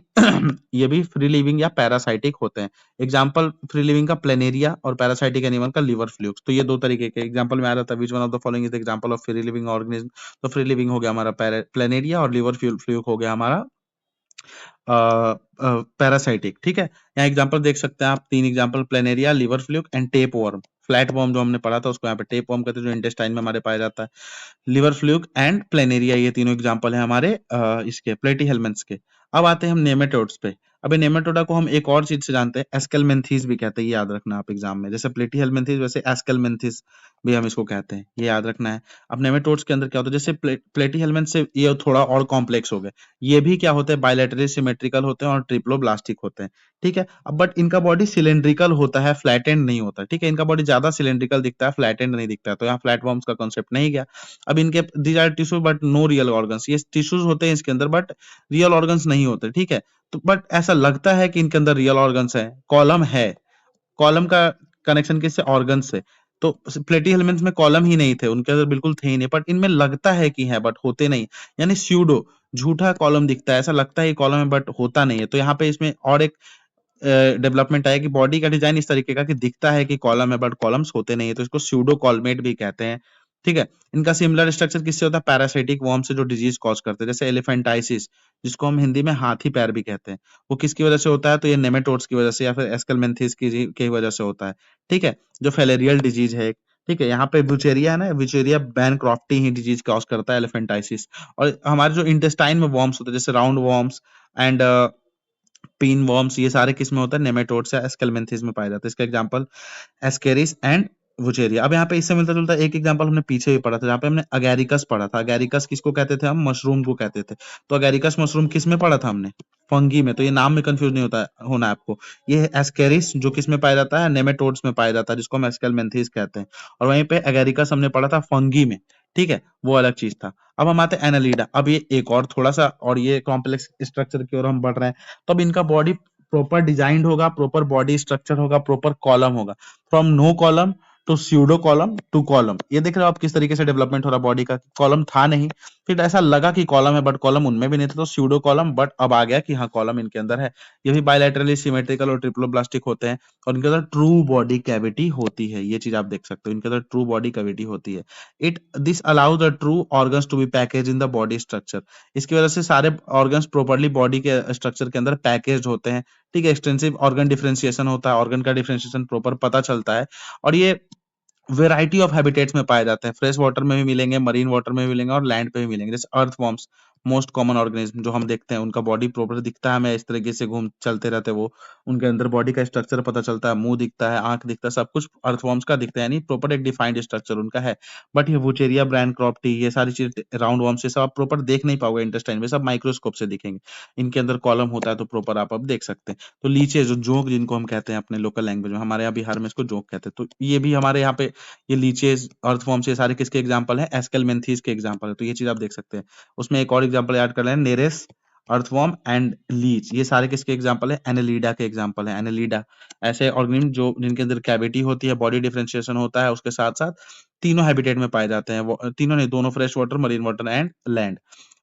ये भी फ्री लिविंग या पैरासाइटिक होते हैं। एग्जाम्पल फ्री लिविंग का प्लेनेरिया और पैरासाइटिक एनिमल का लिवर फ्लूक्स। तो ये दो तरीके के एग्जाम्पल में आ रहा था, which one of the following is the example of free living organism. तो फ्री लिविंग हो गया हमारा प्लेनेरिया और लिवर फ्लूक हो गया हमारा पैरासाइटिक। ठीक है, यहाँ एग्जांपल देख सकते हैं आप, 3 example, planaria, liver fluke and tape worm. Flat worm जो हमने पढ़ा था उसको यहाँ पे टेप वर्म कहते हैं, जो इंटेस्टाइन में हमारे पाया जाता है। लिवर फ्लूक एंड प्लेनेरिया, ये तीनों एग्जांपल है हमारे इसके प्लेटीहेल्मिन्थ्स के। अब आते हैं हम नेमेटोड्स पे। अब नेमेटोडा को हम एक और चीज से जानते हैं, एस्केलमेंथीज भी कहते हैं, ये याद रखना आप एग्जाम में। जैसे प्लेटीहेल्मिन्थीज वैसे एस्केलमेंथीज भी हम इसको कहते हैं, ये याद रखना है। अब नेमेटोड्स के अंदर क्या होता है, जैसे प्लेटीहेल्मिन्थ से ये थोड़ा और कॉम्प्लेक्स हो गए। ये भी क्या होते हैं, बायलैटरली सिमेट्रिकल होते हैं और ट्रिप्लोब्लास्टिक होते हैं। ठीक है, अब बट इनका बॉडी सिलेंड्रिकल होता है, फ्लैटेंड नहीं होता। ठीक है, इनका बॉडी ज्यादा सिलेंड्रिकल दिखता है, फ्लैटेंड नहीं दिखता है, तो यहाँ फ्लैट वॉर्म्स का कॉन्सेप्ट नहीं गया। अब इनके these are tissue but no real organs, ये टिश्यूज होते हैं इसके अंदर बट रियल ऑर्गन्स नहीं होते। ठीक है, तो बट ऐसा लगता है कि इनके अंदर रियल ऑर्गन्स है, कॉलम है। कॉलम का कनेक्शन किससे? ऑर्गन से। तो प्लेटीहेल्मिन्थ्स में कॉलम ही नहीं थे, उनके अंदर बिल्कुल थे ही नहीं, बट इनमें लगता है कि है बट होते नहीं, यानी स्यूडो, झूठा कॉलम दिखता है, ऐसा लगता है कॉलम है बट होता नहीं है। तो यहाँ पे इसमें और एक डेवलपमेंट आया कि बॉडी का डिजाइन इस तरीके का कि दिखता है कि कॉलम है बट कॉलम्स होते नहीं है, तो इसको स्यूडो कॉलमेट भी कहते हैं। ठीक है, इनका सिमिलर स्ट्रक्चर किससे होता है? पैरासाइटिक वर्म से, जो डिजीज कॉज करते हैं, जैसे एलिफेंटाइसिस, जिसको हम हिंदी में हाथी पैर भी कहते हैं, वो किसकी वजह से होता है? तो ये नेमेटोड्स की वजह से या फिर एस्केलमेंथिस की वजह से होता है। ठीक है, जो फेलेरियल डिजीज है। ठीक है, यहाँ पे बुचेरिया है ना, बुचेरिया बैनक्रॉफ्टी ही डिजीज कॉज करता है, एलिफेंटाइसिस। और हमारे जो इंटेस्टाइन में वर्म्स होते हैं, जैसे round worms and pin worms, ये सारे किस में होता है? नेमेटोड्स या एस्केलमेंथिस में पाए जाते हैं। इसका एग्जांपल एस्केरिस एंड वुचेरिया। अब यहाँ पे इससे मिलता जुलता एक एग्जांपल हमने पीछे भी पढ़ा था, जहाँ पे हमने अगैरिकस पढ़ा था। अगैरिकस किसको कहते थे हम? मशरूम को कहते थे। तो अगैरिकस मशरूम किस में पढ़ा था हमने? फंगी में। तो ये नाम में कंफ्यूज नहीं होता होना है आपको। ये है एस्केरिस, जो किस में पाया जाता है? नेमेटोड्स में पाया जाता है, जिसको हम एस्केलमेंथिस कहते हैं। और वहीं पे अगैरिकस हमने पढ़ा था फंगी में। ठीक है, वो अलग चीज था। अब हम आते हैं एनालिडा। अब ये एक और थोड़ा सा और ये कॉम्प्लेक्स स्ट्रक्चर की ओर हम बढ़ रहे हैं। तो अब इनका बॉडी प्रॉपर डिजाइंड होगा, प्रॉपर बॉडी स्ट्रक्चर होगा, प्रॉपर कॉलम होगा। From no coelom to pseudo coelom to coelom. ये देख रहे हो आप किस तरीके से डेवलपमेंट हो रहा बॉडी का। कॉलम था नहीं, फिर ऐसा लगा कि कॉलम है बट कॉलम उनमें भी नहीं था, तो स्यूडो कॉलम, बट अब आ गया कि हाँ कॉलम इनके अंदर है। ये भी बायलैटरली सिमेट्रिकल और ट्रिप्लोब्लास्टिक होते हैं, और इनके अंदर ट्रू बॉडी कैविटी होती है। ये चीज आप देख सकते हो, इनके अंदर ट्रू बॉडी कैविटी होती है। It this allows the true organs to be package in the body structure. इसकी वजह से सारे ऑर्गन्स प्रॉपर्ली बॉडी के स्ट्रक्चर के अंदर पैकेज होते हैं। ठीक है, एक्सटेंसिव ऑर्गन डिफरेंशिएशन होता है, ऑर्गन का डिफरेंशिएशन प्रॉपर पता चलता है। और ये वेराइटी ऑफ हैबिटेट्स में पाए जाते हैं, फ्रेश वाटर में भी मिलेंगे, मरीन वाटर में भी मिलेंगे और लैंड पे भी मिलेंगे। जैसे अर्थवॉर्म्स, मोस्ट कॉमन ऑर्गेनिज्म जो हम देखते हैं, उनका बॉडी प्रॉपर दिखता है हमें, इस तरीके से घूम चलते रहते हैं वो, उनके अंदर बॉडी का स्ट्रक्चर पता चलता है, मुंह दिखता है, आंख दिखता है, सब कुछ अर्थवॉर्म्स का दिखता है, यानी प्रॉपर एक डिफाइंड स्ट्रक्चर उनका है। बट ये वुचेरिया, ब्रैनक्रॉफ्टी, ये सारी चीज, राउंड वर्म्स, ये सब आप प्रॉपर देख नहीं पाओगे इंटेस्टाइन में, सब माइक्रोस्कोप से दिखेंगे। इनके अंदर कॉलम होता है तो प्रॉपर आप अब देख सकते हैं। तो लीचे, जो जोंक जिनको हम कहते हैं अपने लोकल लैंग्वेज में, हमारे यहाँ बिहार में इसको जोंक कहते हैं, तो ये भी हमारे यहाँ पे, ये लीचेस, अर्थवॉर्म्स, ये सारे किसके एग्जांपल हैं? एस्केलमेंथीज के एग्जांपल है। तो ये चीज आप देख सकते हैं। उसमें एक और एग्जांपल ऐड कर लें, नेरेस, अर्थवॉर्म एंड लीच, ये सारे किसके एग्जांपल है? एनालिडा के एग्जांपल है। एनालिडा ऐसे ऑर्गेनिज्म जो जिनके अंदर कैविटी होती है, बॉडी डिफरेंशिएशन होता है, उसके साथ साथ तीनों हैबिटेट में पाए जाते हैं। तीनों नहीं, दोनों, fresh water, marine water and land.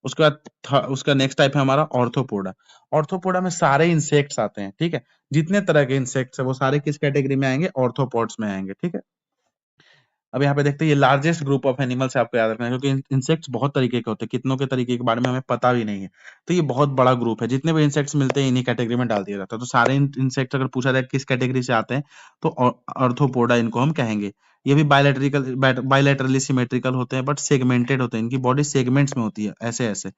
उसके बाद उसका नेक्स्ट टाइप है हमारा ऑर्थोपोडा। ऑर्थोपोडा में सारे इंसेक्ट्स आते हैं। ठीक है, जितने तरह के इंसेक्ट्स है वो सारे किस कैटेगरी में आएंगे? ऑर्थोपोड्स में आएंगे। ठीक है, अब यहाँ पे देखते हैं, ये लार्जेस्ट ग्रुप ऑफ एनिमल्स है, आपको याद रखना है, क्योंकि इंसेक्ट्स बहुत तरीके के होते हैं, कितनों के तरीके के बारे में हमें पता भी नहीं है। तो ये बहुत बड़ा ग्रुप है, जितने भी इंसेक्ट्स मिलते हैं इन्हीं कैटेगरी में डाल दिया जाता है। तो सारे इंसेक्ट्स अगर पूछा जाए किस कैटेगरी से आते हैं, तो अर्थोपोडा इनको हम कहेंगे। ये भी बायलैटरली सिमेट्रिकल होते हैं, बट सेगमेंटेड होते हैं, इनकी बॉडी सेगमेंट्स में होती है, ऐसे ऐसे।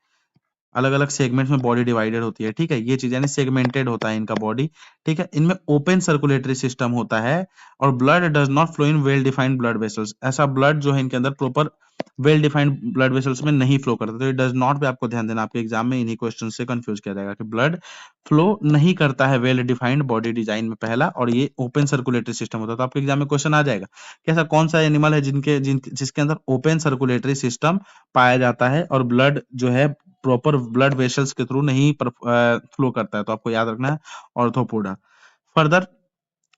अलग-अलग सेगमेंट्स में बॉडी डिवाइडेड होती है, ठीक है? ये चीज़ यानी सेगमेंटेड होता है इनका बॉडी, ठीक है? इनमें ओपन सर्कुलेटरी सिस्टम होता है और blood does not flow in well defined blood vessels. ऐसा ब्लड जो है इनके अंदर proper well defined blood vessels में नहीं फ्लो करता। तो ये डज़ नॉट पे आपको ध्यान देना, आपके एग्ज़ाम में इन्हीं क्वेश्चन से कन्फ्यूज़ किया जाएगा कि ब्लड फ्लो नहीं करता है वेल डिफाइंड बॉडी डिज़ाइन में पहला, और ये ओपन सर्कुलेटरी सिस्टम होता है। तो आपके एग्ज़ाम में क्वेश्चन आ जाएगा कि ऐसा कौन-सा एनिमल है जिसके अंदर ओपन सर्कुलेटरी सिस्टम पाया जाता है और ब्लड जो है प्रॉपर ब्लड वेसल्स के थ्रू नहीं फ्लो करता है। तो आपको याद रखना है ऑर्थोपोडा। फर्दर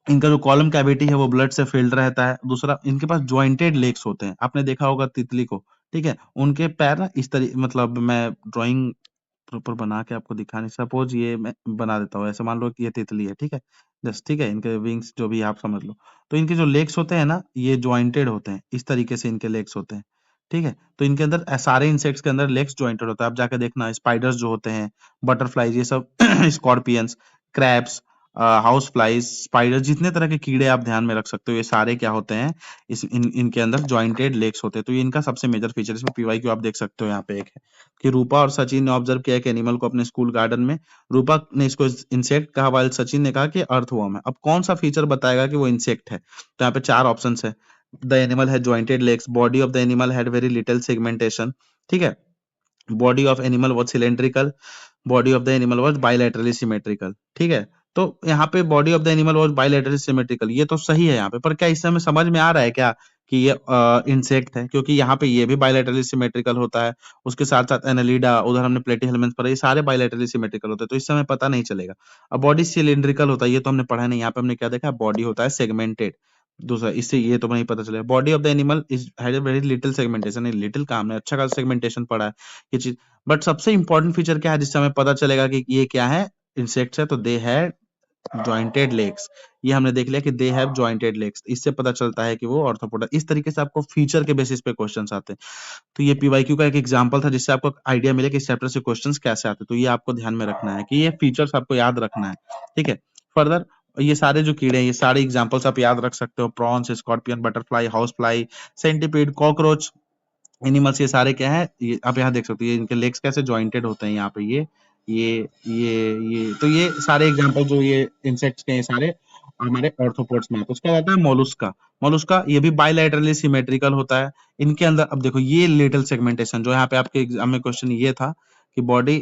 इनका जो कॉलम कैविटी है वो ब्लड से फिल्ड रहता है। दूसरा, इनके पास जॉइंटेड लेग्स होते हैं। आपने देखा होगा तितली को, ठीक है? उनके पैर ना इस मतलब मैं ड्राइंग प्रॉपर बना के आपको दिखाने, सपोज़ ये मैं बना देता हूँ, ऐसे मान लो कि ये तितली है, ठीक है? जस्ट ठीक है, इनके विंग्स जो भी आप समझ लो। तो इनके जो लेग्स होते हैं ना, ये जॉइंटेड होते हैं, इस तरीके से इनके लेग्स होते हैं, ठीक है? तो इनके अंदर सारे इंसेक्ट्स के अंदर लेग्स जॉइंटेड होता है। आप जाके देखना, स्पाइडर्स जो होते हैं, बटरफ्लाइज़, ये सब scorpions, crabs, house flies, spider, जितने तरह के कीड़े आप ध्यान में रख सकते हो, ये सारे क्या होते हैं, इनके अंदर जॉइंटेड लेग्स होते हैं। तो ये इनका सबसे मेजर फीचर है। इसमें पीवाईक्यू आप देख सकते हो, यहाँ पे एक है कि रूपा और सचिन ने ऑब्जर्व किया एक एनिमल को अपने स्कूल गार्डन में। रूपा ने इसको इंसेक्ट कहा, वाइल सचिन ने कहा कि अर्थवर्म है। अब कौन सा फीचर बताएगा कि वो इंसेक्ट है? तो यहाँ पे 4 ऑप्शंस है। The animal had jointed legs, body of the animal had very little segmentation, ठीक है? Body of animal was cylindrical, body of the animal was bilaterally symmetrical, ठीक है? तो यहाँ पे body of the animal was bilaterally symmetrical, ये तो सही है यहाँ पे, पर क्या इससे हमें समझ में आ रहा है क्या कि ये इंसेक्ट है? क्योंकि यहाँ पे ये भी बाइलैटरली सिमेट्रिकल होता है, उसके साथ-साथ एनालिडा, उधर हमने प्लेटीहेल्मिन्थ पढ़ा, ये सारे बाइलैटरली सिमेट्रिकल होते हैं, तो इससे हमें पता नहीं चलेगा। अब बॉडी सिलिंड्रिकल होता है, ये तो हमने पढ़ा नहीं, यहाँ पे हमने क्या देखा? बॉडी होता है सेगमेंटेड। दूसरा, इससे ये तो नहीं पता चलेगा। Body of the animal is had a very little segmentation, little का हमने अच्छा खासा सेगमेंटेशन पढ़ा है, ये चीज। बट सबसे इंपॉर्टेंट फीचर क्या है जिससे हमें पता चलेगा कि ये क्या है, इंसेक्ट्स है? तो दे हैव जॉइंटेड लेग्स। ये हमने देख लिया कि दे हैव जॉइंटेड लेग्स, इससे पता चलता है कि वो ऑर्थोपोडा। इस तरीके से आपको फीचर के बेसिस पे क्वेश्चंस आते हैं। तो ये पीवाईक्यू का एक एग्जांपल था जिससे आपको आइडिया मिले कि इस चैप्टर से क्वेश्चंस कैसे आते हैं। तो ये आपको ध्यान में रखना है कि ये फीचर्स आपको याद रखना है, ठीक है? फर्दर, ये सारे जो कीड़े हैं, ये सारे एग्जांपल्स आप याद रख सकते हो। Prawns, scorpion, butterfly, house fly, centipede, cockroach, animals, ये सारे क्या है, ये आप यहाँ देख सकते हो, ये इनके लेग्स कैसे जॉइंटेड होते हैं यहाँ पे, ये तो ये सारे एग्जांपल जो ये इंसेक्ट्स के, ये सारे हमारे ऑर्थोपोड्स में आते हैं। उसका आता है मोलुस्का। मोलुस्का ये भी बाइलैटरली सिमेट्रिकल होता है। इनके अंदर अब देखो, ये लिटिल सेगमेंटेशन जो यहाँ पे आपके एग्जाम में क्वेश्चन ये था कि body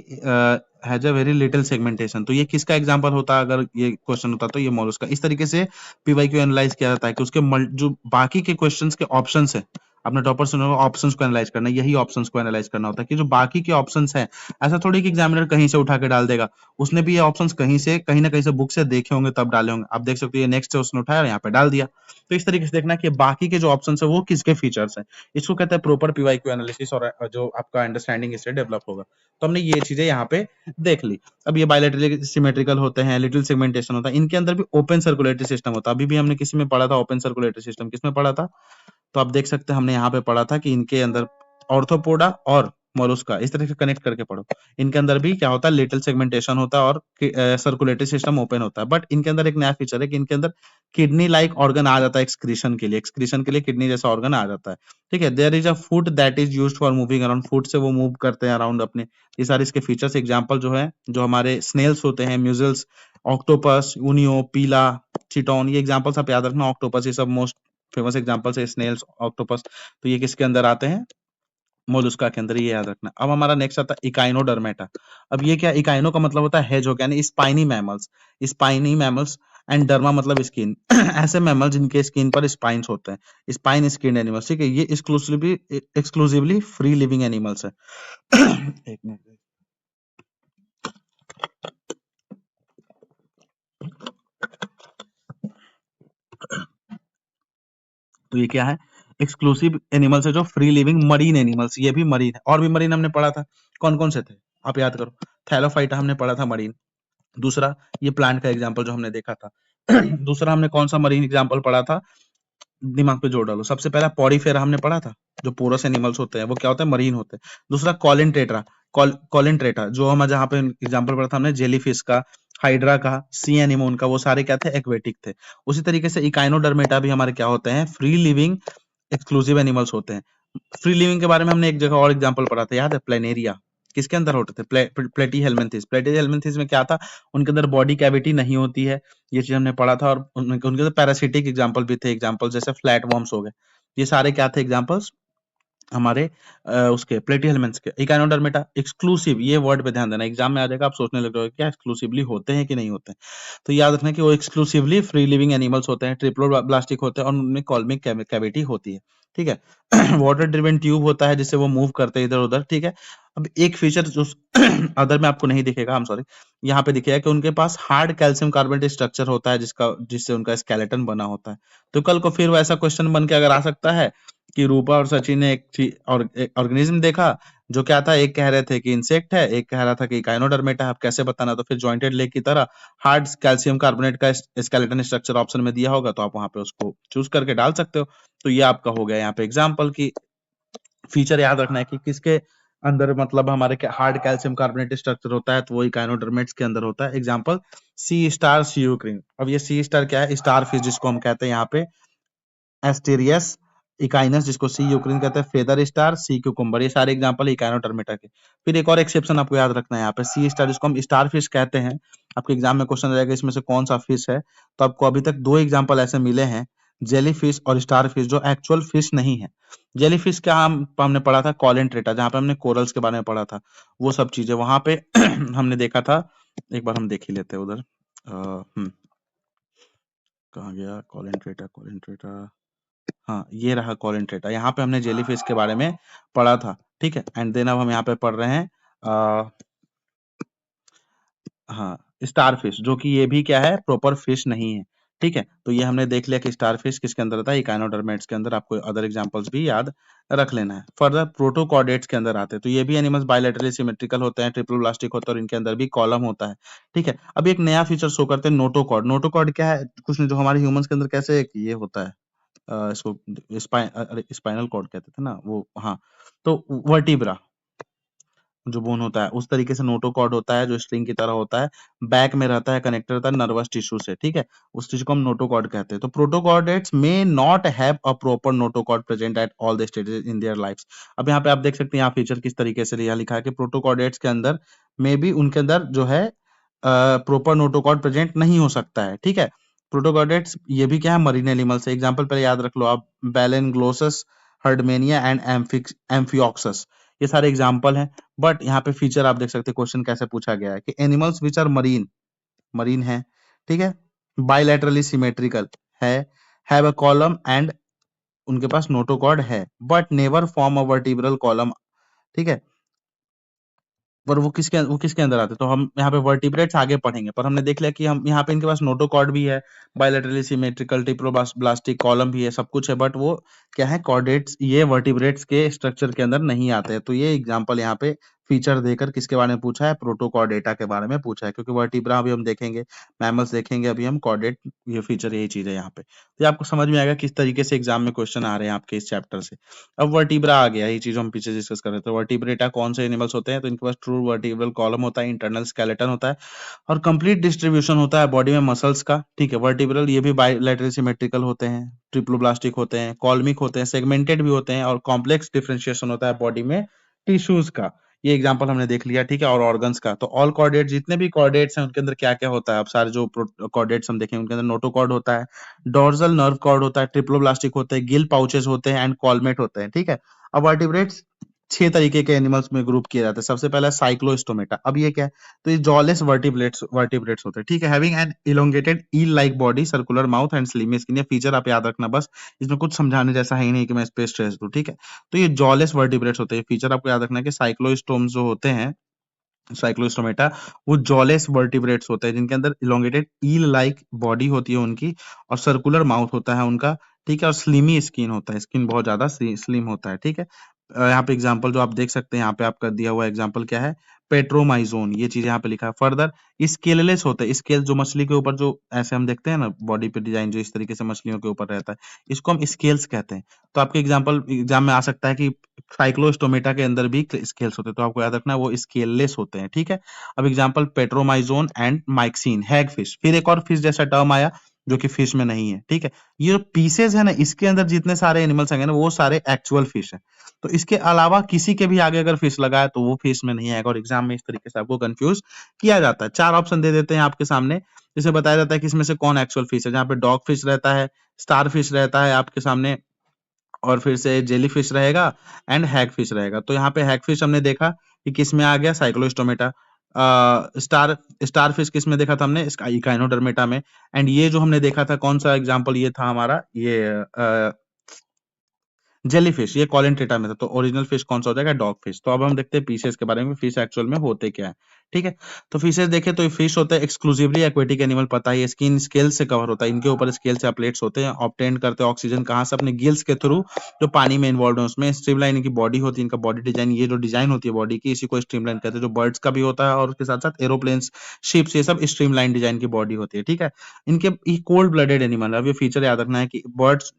has a very little segmentation, तो ये किसका एग्जांपल होता? अगर ये क्वेश्चन होता तो ये मोलुस्का। इस तरीके से पीवाईक्यू एनालाइज किया जाता है कि उसके जो बाकी के क्वेश्चंस के ऑप्शंस है, आपने टॉपर सुना होगा ऑप्शंस को एनालाइज करना, यही ऑप्शंस को एनालाइज करना होता है कि जो बाकी के ऑप्शंस हैं, ऐसा थोड़ी कि एग्जामिनर कहीं से उठा के डाल देगा। उसने भी ये ऑप्शंस कहीं से, कहीं ना कहीं से बुक से देखे होंगे तब डाले होंगे। आप देख सकते हो ये नेक्स्ट है, उसने उठाया और यहाँ पे डाल दिया। तो इस तरीके से देखना कि बाकी के जो ऑप्शंस है वो किसके फीचर्स हैं। इसको कहते हैं प्रॉपर पीवाईक्यू एनालिसिस, और जो आपका अंडरस्टैंडिंग इससे डेवलप होगा। तो हमने ये चीजें यहाँ पे देख ली। अब ये बायलैटरली सिमेट्रिकल होते हैं, लिटिल सेगमेंटेशन होता है, इनके अंदर भी ओपन सर्कुलेटरी सिस्टम होता है। अभी भी हमने किसी में पढ़ा था ओपन सर्कुलेटरी सिस्टम, किसमें पढ़ा था? तो आप देख सकते हैं हमने यहाँ पे पढ़ा था कि इनके अंदर ऑर्थोपोडा और मोलुस्का, इस तरह से कनेक्ट करके पढ़ो। इनके अंदर भी क्या होता है, लिटिल सेगमेंटेशन होता है और सर्कुलेटरी सिस्टम ओपन होता है। बट इनके अंदर एक नया फीचर है कि इनके अंदर किडनी लाइक ऑर्गन आ जाता है एक्सक्रीशन के लिए किडनी जैसा ऑर्गन आ जाता है, ठीक है? There is a foot that is used for moving around, foot से वो मूव करते हैं अराउंड अपने। ये सारे इसके फीचर्स। एग्जांपल जो है, जो हमारे स्नेल्स होते हैं, म्यूजल्स, ऑक्टोपस, यूनियो, पीला, चिटोन, ये एग्जांपल्स आप याद रखना। ऑक्टोपस ये सब मोस्ट फेमस एग्जांपल्स है, स्नेल्स, ऑक्टोपस। तो ये किसके अंदर आते हैं? मोलुस्का के अंदर, ये याद रखना। अब हमारा नेक्स्ट आता है इकाइनोडर्मेटा। अब ये क्या, इकाइनो का मतलब होता है हेजहॉग यानी स्पाइनी मैमल्स, एंड डर्मा मतलब स्किन। ऐसे मैमल जिनके स्किन पर स्पाइन्स होते हैं, स्पाइन स्किन एनिमल्स, ठीक है? ये एक्सक्लूसिवली फ्री लिविंग एनिमल्स है। एक मिनट। तो ये क्या है, एक्सक्लूसिव एनिमल्स है जो फ्री लिविंग मरीन एनिमल्स, ये भी मरीन है। और भी मरीन हमने पढ़ा था, कौन कौन से थे आप याद करो। थैलोफाइटा हमने पढ़ा था मरीन। दूसरा, ये प्लांट का एग्जांपल जो हमने देखा था। दूसरा हमने कौन सा मरीन एग्जांपल पढ़ा था, दिमाग पे जोर डालो। सबसे पहला पॉडीफेरा हमने पढ़ा था, जो पोरस एनिमल्स होते हैं वो क्या होते हैं, मरीन होते हैं। दूसरा कॉलिनट्रेटा, जो हम जहाँ पे एग्जांपल पढ़ा था हमने जेलीफिश का, हाइड्रा का, सी एनिमोन का, वो सारे क्या थे, एक्वेटिक थे। उसी तरीके से इकाइनोडर्मेटा भी हमारे क्या होते हैं, फ्री लिविंग एक्सक्लूसिव एनिमल्स होते हैं। फ्री लिविंग के बारे में हमने एक जगह और एग्जांपल पढ़ा था, याद है, प्लेनेरिया। किसके अंदर होते थे? प्लेटीहेल्मिन्थेस। प्लेटीहेल्मिन्थेस में क्या था? उनके अंदर बॉडी कैविटी नहीं होती है, ये चीज हमने पढ़ा था। और उनके अंदर पैरासिटिक एग्जाम्पल भी थे, एग्जाम्पल जैसे फ्लैट वॉर्म्स हो गए, ये सारे क्या थे एग्जाम्पल्स हमारे उसके प्लेटीहेल्मिन्थ्स के। इकाइनोडर्मेटा एक्सक्लूसिव, ये वर्ड पे ध्यान देना, एग्जाम में आ जाएगा, आप सोचने लग रहे हो क्या एक्सक्लूसिवली होते हैं कि नहीं होते हैं। तो याद रखना कि वो एक्सक्लूसिवली फ्री लिविंग एनिमल्स होते हैं, ट्रिप्लोब्लास्टिक होते हैं और उनमें कॉल्मिक कैविटी होती है, ठीक है। वाटर ड्रिवन ट्यूब होता है जिससे वो मूव करते हैं इधर उधर, ठीक है। अब एक फीचर जो अदर में आपको नहीं दिखेगा, हम सॉरी, यहाँ पे दिखेगा कि उनके पास हार्ड कैल्शियम कार्बोनेट स्ट्रक्चर होता है जिससे उनका स्केलेटन बना होता है। तो कल को फिर वैसा क्वेश्चन बन के अगर आ सकता है कि रूपा और सचिन ने एक ऑर्गेनिज्म देखा जो क्या था, एक कह रहे थे कि इंसेक्ट है, एक कह रहा था कि काइनोडर्मेटा है, आप कैसे बताना? तो फिर जॉइंटेड लेग की तरह हार्ड कैल्शियम कार्बोनेट का स्केलेटन स्ट्रक्चर ऑप्शन में दिया होगा, तो आप वहां पे उसको चूज करके डाल सकते हो। तो ये आपका हो गया यहाँ पे एग्जाम्पल की फीचर याद रखना है कि किसके अंदर मतलब हमारे हार्ड कैल्शियम कार्बोनेट स्ट्रक्चर होता है, तो वही काइनोडर्मेट्स के अंदर होता है। एग्जाम्पल सी स्टार सीयूक्रीन। अब ये सी स्टार क्या है? स्टार फिश जिसको हम कहते हैं यहाँ पे, एस्टेरियस इकाइनस जिसको सी यूक्रिन कहते हैं, फेदर स्टार, सी क्यूकुम्बर, ये सारे एग्जांपल इकाइनोडर्मेटा के। फिर एक और एक्सेप्शन आपको याद रखना है यहाँ पे, सी स्टार जिसको हम स्टार फिश कहते हैं, आपके एग्जाम में क्वेश्चन रहेगा इसमें से कौन सा फिश है, तो आपको अभी तक दो एग्जाम्पल ऐसे मिले हैं, जेली फिश और स्टार फिश, जो एक्चुअल फिश नहीं है। जेली फिश क्या हमने पढ़ा था? कॉलेंट्रेटा, जहाँ पे हमने कोरल्स के बारे में पढ़ा था, वो सब चीजें वहां पे हमने देखा था। एक बार हम देख ही लेते हैं उधर, कहाँ गया कॉलेंट्रेटा? कॉलेंट्रेटा, हाँ ये रहा कॉलेंट्रेटा। यहाँ पे हमने जेलीफिश के बारे में पढ़ा था, ठीक है। एंड देन अब हम यहाँ पे पढ़ रहे हैं हाँ स्टारफिश, जो कि ये भी क्या है? प्रॉपर फिश नहीं है, ठीक है। तो ये हमने देख लिया कि स्टारफिश किसके अंदर आता है? इकाइनोडर्मेट्स के अंदर। आपको अदर एग्जांपल्स भी याद रख लेना है। फर्दर प्रोटोकॉर्डेट्स के अंदर आते हैं, तो ये भी एनिमल्स बायलैटरली सिमेट्रिकल होते हैं, ट्रिप्लोब्लास्टिक होते हैं और इनके अंदर भी कॉलम होता है, ठीक है। अब एक नया फीचर शो करते हैं, नोटोकॉर्ड। नोटोकॉर्ड क्या है? कुछ नहीं, जो हमारे ह्यूमंस के अंदर कैसे एक ये होता है, इसको स्पाइनल कॉर्ड कहते थे ना वो, हाँ। तो वर्टिब्रा जो बोन होता है, उस तरीके से नोटोकॉर्ड होता है जो स्ट्रिंग की तरह होता है, बैक में रहता है, कनेक्टेड रहता है नर्वस टिश्यू से, ठीक है। उस चीज को हम नोटोकॉर्ड कहते हैं। तो protochordates may not have a proper notochord present at all the stages in their lifes. अब यहाँ पे आप देख सकते हैं यहाँ फीचर किस तरीके से यहाँ लिखा है कि प्रोटोकॉर्डेट्स के अंदर मे बी उनके अंदर जो है प्रॉपर नोटोकॉर्ड प्रेजेंट नहीं हो सकता है, ठीक है। प्रोटोकॉर्डेट्स ये भी क्या है? मरीन एनिमल्स है। एग्जाम्पल पहले याद रख लो आप, बैलेनग्लोसस, हर्डमेनिया एंड एम्फियोक्सस, ये सारे एग्जाम्पल हैं। बट यहाँ पे फीचर आप देख सकते हैं, क्वेश्चन कैसे पूछा गया है कि एनिमल्स विच आर मरीन है, ठीक है, बायलैटरली सिमेट्रिकल है, हैव अ कॉलम एंड उनके पास नोटोकॉर्ड है, but never form a vertebral column, ठीक है। पर वो किसके अंदर आते हैं? तो हम यहाँ पे वर्टिब्रेट्स आगे पढ़ेंगे, पर हमने देख लिया कि हम यहाँ पे इनके पास नोटोकॉर्ड भी है, बायलैटरली सिमेट्रिकल, ट्रिप्लोब्लास्टिक कॉलम भी है, सब कुछ है, बट वो क्या है? कॉर्डेट्स, ये वर्टिब्रेट्स के स्ट्रक्चर के अंदर नहीं आते हैं। तो ये एग्जांपल यहाँ पे फीचर देकर किसके बारे में पूछा है? प्रोटोकॉर्डेटा के बारे में पूछा है, क्योंकि वर्टिब्रा अभी हम देखेंगे, मैमल्स देखेंगे, अभी हम कॉर्डेट, ये फीचर यही चीज है यहाँ पे। तो ये आपको समझ में आएगा किस तरीके से एग्जाम में क्वेश्चन आ रहे हैं आपके इस चैप्टर से। अब वर्टिब्रा आ गया, ये चीज हम पीछे डिस्कस कर रहे थे। वर्टिब्रेटा कौन से एनिमल्स होते हैं? तो इनके पास ट्रू वर्टिब्रल कॉलम होता है, इंटरनल स्केलेटन होता है और कंप्लीट डिस्ट्रीब्यूशन होता है बॉडी में मसल्स का, ठीक है। वर्टिब्रल ये भी बायलैटरल सिमेट्रिकल होते हैं, ट्रिप्लोब्लास्टिक होते हैं, कॉल्मिक होते हैं, सेगमेंटेड भी होते हैं और कॉम्प्लेक्स डिफरेंशिएशन होता है बॉडी में टिश्यूज का। ये एग्जांपल हमने देख लिया, ठीक है। और ऑर्गन्स का, तो ऑल कॉर्डेट्स, जितने भी कॉर्डेट्स हैं उनके अंदर क्या क्या होता है? अब सारे जो कॉर्डेट्स हम देखेंगे उनके अंदर नोटोकॉर्ड होता है, डोर्सल नर्व कॉर्ड होता है, ट्रिप्लोब्लास्टिक होते हैं, गिल पाउचेस होते हैं एंड कॉलमेट होते हैं, ठीक है। अब वर्टिब्रेट्स 6 तरीके के एनिमल्स में ग्रुप किया जाता है। सबसे पहला है साइक्लोस्टोमेटा। अब ये क्या है? तो ये जॉलेस वर्टिब्रेट्स होते हैं, ठीक है, having an elongated eel like body, circular mouth and slimy skin. ये फीचर आप याद रखना बस, इसमें कुछ समझाने जैसा है ही नहीं कि मैं इस पे स्ट्रेस दूं, ठीक है। तो ये जॉलेस वर्टिब्रेट्स होते हैं, फीचर आपको याद रखना है कि साइक्लोस्टोम्स जो होते हैं, साइक्लोस्टोमेटा, वो जॉलेस वर्टिब्रेट्स होते हैं जिनके अंदर इलोंगेटेड ईल लाइक बॉडी होती है उनकी और सर्कुलर माउथ होता है उनका, ठीक है, और स्लिमी स्किन होता है, स्किन बहुत ज्यादा स्लिम होता है, ठीक है। यहाँ पे एग्जांपल जो आप देख सकते हैं, यहाँ पे आपका दिया हुआ एग्जांपल क्या है? पेट्रोमाइजोन, ये चीज यहाँ पे लिखा है। फर्दर स्केललेस होते हैं, स्केल जो मछली के ऊपर जो ऐसे हम देखते हैं ना बॉडी पे डिजाइन, जो इस तरीके से मछलियों के ऊपर रहता है, इसको हम स्केल्स कहते हैं। तो आपके एग्जांपल एग्जाम में आ सकता है कि साइक्लोस्टोमेटा के अंदर भी स्केल्स होते हैं, तो आपको याद रखना है वो स्केललेस होते हैं, ठीक है। अब एग्जांपल पेट्रोमाइजोन एंड माइक्सिन, हैगफिश। फिर एक और फिश जैसा टर्म आया जो कि फिश में नहीं है, ठीक है। ये जो पीसेज है ना, इसके अंदर जितने सारे एनिमल्स आएंगे ना, वो सारे एक्चुअल फिश है। तो इसके अलावा किसी के भी आगे अगर फिश लगा है तो वो फिश में नहीं आएगा, और एग्जाम में इस तरीके से आपको कंफ्यूज किया जाता है। 4 ऑप्शन दे देते हैं आपके सामने, जिसे बताया जाता है कि इसमें से कौन एक्चुअल फिश है, जहाँ पे डॉग फिश रहता है, स्टार फिश रहता है आपके सामने, और फिर से जेली फिश रहेगा एंड हैग फिश रहेगा। तो यहाँ पे हैग फिश हमने देखा कि किस में आ गया, साइक्लोस्टोमेटा। स्टार स्टार फिश किस में देखा था हमने, इकाइनोडर्मेटा में। एंड ये जो हमने देखा था, कौन सा एग्जाम्पल ये था हमारा, ये जेलीफिश, ये कॉलेंटेटा में था। तो ओरिजिनल फिश कौन सा हो जाएगा, डॉग फिश। तो अब हम देखते हैं पीसेस के बारे में, फिश एक्चुअल में होते क्या है, ठीक है। तो फिशेस देखें तो फिश होते हैं एक्सक्लूसिवली एक्वेटिक एनिमल, पता है, स्किन स्केल से कवर होता है, इनके ऊपर स्केल या प्लेट्स होते हैं। ऑब्टेन करते हैं ऑक्सीजन कहाँ से, अपने गिल्स के थ्रू, जो पानी में इन्वॉल्व है उसमें। स्ट्रीमलाइन इनकी बॉडी होती है, इनका बॉडी डिजाइन, ये जो डिजाइन होती है बॉडी की, इसी को स्ट्रीमलाइन कहते हैं, जो बर्ड्स का भी होता है, और उसके साथ साथ एरोप्लेन्स, शिप्स, ये सब स्ट्रीमलाइन डिजाइन की बॉडी होती है, ठीक है। इनके कोल्ड ब्लडेड एनिमल है। अब ये फीचर याद रखना है कि बर्ड्स,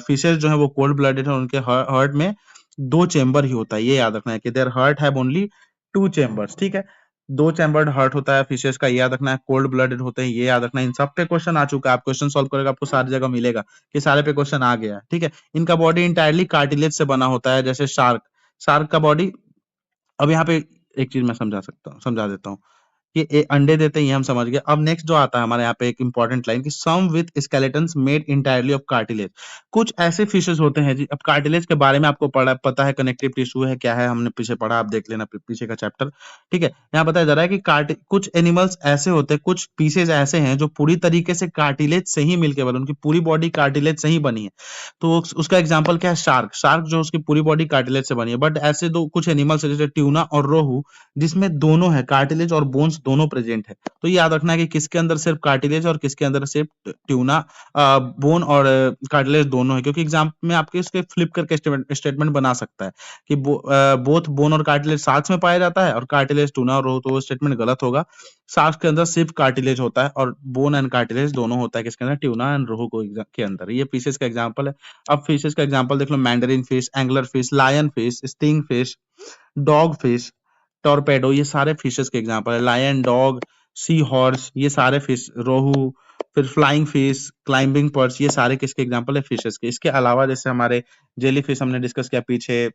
फिशेस जो है वो कोल्ड ब्लडेड है, उनके हार्ट में 2 चेंबर ही होता है, ये याद रखना है कि their heart have only 2 chambers, ठीक है। 2 चेंबर्ड हार्ट होता है फिशेस का, ये याद रखना है। कोल्ड ब्लडेड होते हैं, ये याद रखना है। इन सब पे क्वेश्चन आ चुका है, आप क्वेश्चन सॉल्व करेगा आपको सारी जगह मिलेगा कि सारे पे क्वेश्चन आ गया, ठीक है। इनका बॉडी इंटायरली कार्टिलेज से बना होता है, जैसे शार्क, शार्क का बॉडी। अब यहाँ पे एक चीज मैं समझा देता हूँ। ये अंडे देते हैं, ये हम समझ गए। अब नेक्स्ट जो आता है हमारे यहाँ पे एक इंपॉर्टेंट लाइन, कि some with skeletons made entirely of cartilage. कुछ ऐसे फिशेस होते हैं जी, अब कार्टिलेज के बारे में आपको पता है, कनेक्टिव टिश्यू है, क्या है, हमने पीछे पढ़ा, आप देख लेना पीछे का चैप्टर, ठीक है। यहाँ बताया जा रहा है कि कुछ एनिमल्स ऐसे होते हैं, कुछ पीसेज ऐसे हैं जो पूरी तरीके से कार्टिलेज से ही मिलके बने, उनकी पूरी बॉडी कार्टिलेज से ही बनी है। तो उसका एग्जाम्पल क्या है, शार्क। शार्क जो उसकी पूरी बॉडी कार्टिलेज से बनी है। बट ऐसे दो कुछ एनिमल्स है जैसे ट्यूना और रोहू, जिसमें दोनों है, कार्टिलेज और बोन्स दोनों प्रेजेंट है। तो ये याद रखना है कि किसके अंदर सिर्फ कार्टिलेज और किसके अंदर सिर्फ ट्यूना, बोन और कार्टिलेज दोनों है, क्योंकि एग्जाम में आपके इसके फ्लिप करके स्टेटमेंट बना सकता है कि बोथ बोन और कार्टिलेज साथ में पाया जाता है, और कार्टिलेज ट्यूना और रोहू, तो वो स्टेटमेंट गलत होगा। शार्क के अंदर सिर्फ कार्टिलेज होता है, और बोन एंड कार्टिलेज दोनों होता है किसके अंदर, ट्यूना एंड रोहू के अंदर। ये फिशेस का एग्जाम्पल है। अब फिशेस का एग्जाम्पल देख लो, mandarin fish, anglerfish, lionfish, stingfish, dogfish, torpedo, ये सारे फिशेस के एग्जांपल है। लायन, डॉग, सी हॉर्स, ये सारे फिश, रोहू, फिर फ्लाइंग फिश, क्लाइंबिंग पर्च, ये सारे किसके एग्जांपल है, फिशेस के। इसके अलावा जैसे हमारे जेली फिश हमने डिस्कस किया पीछे,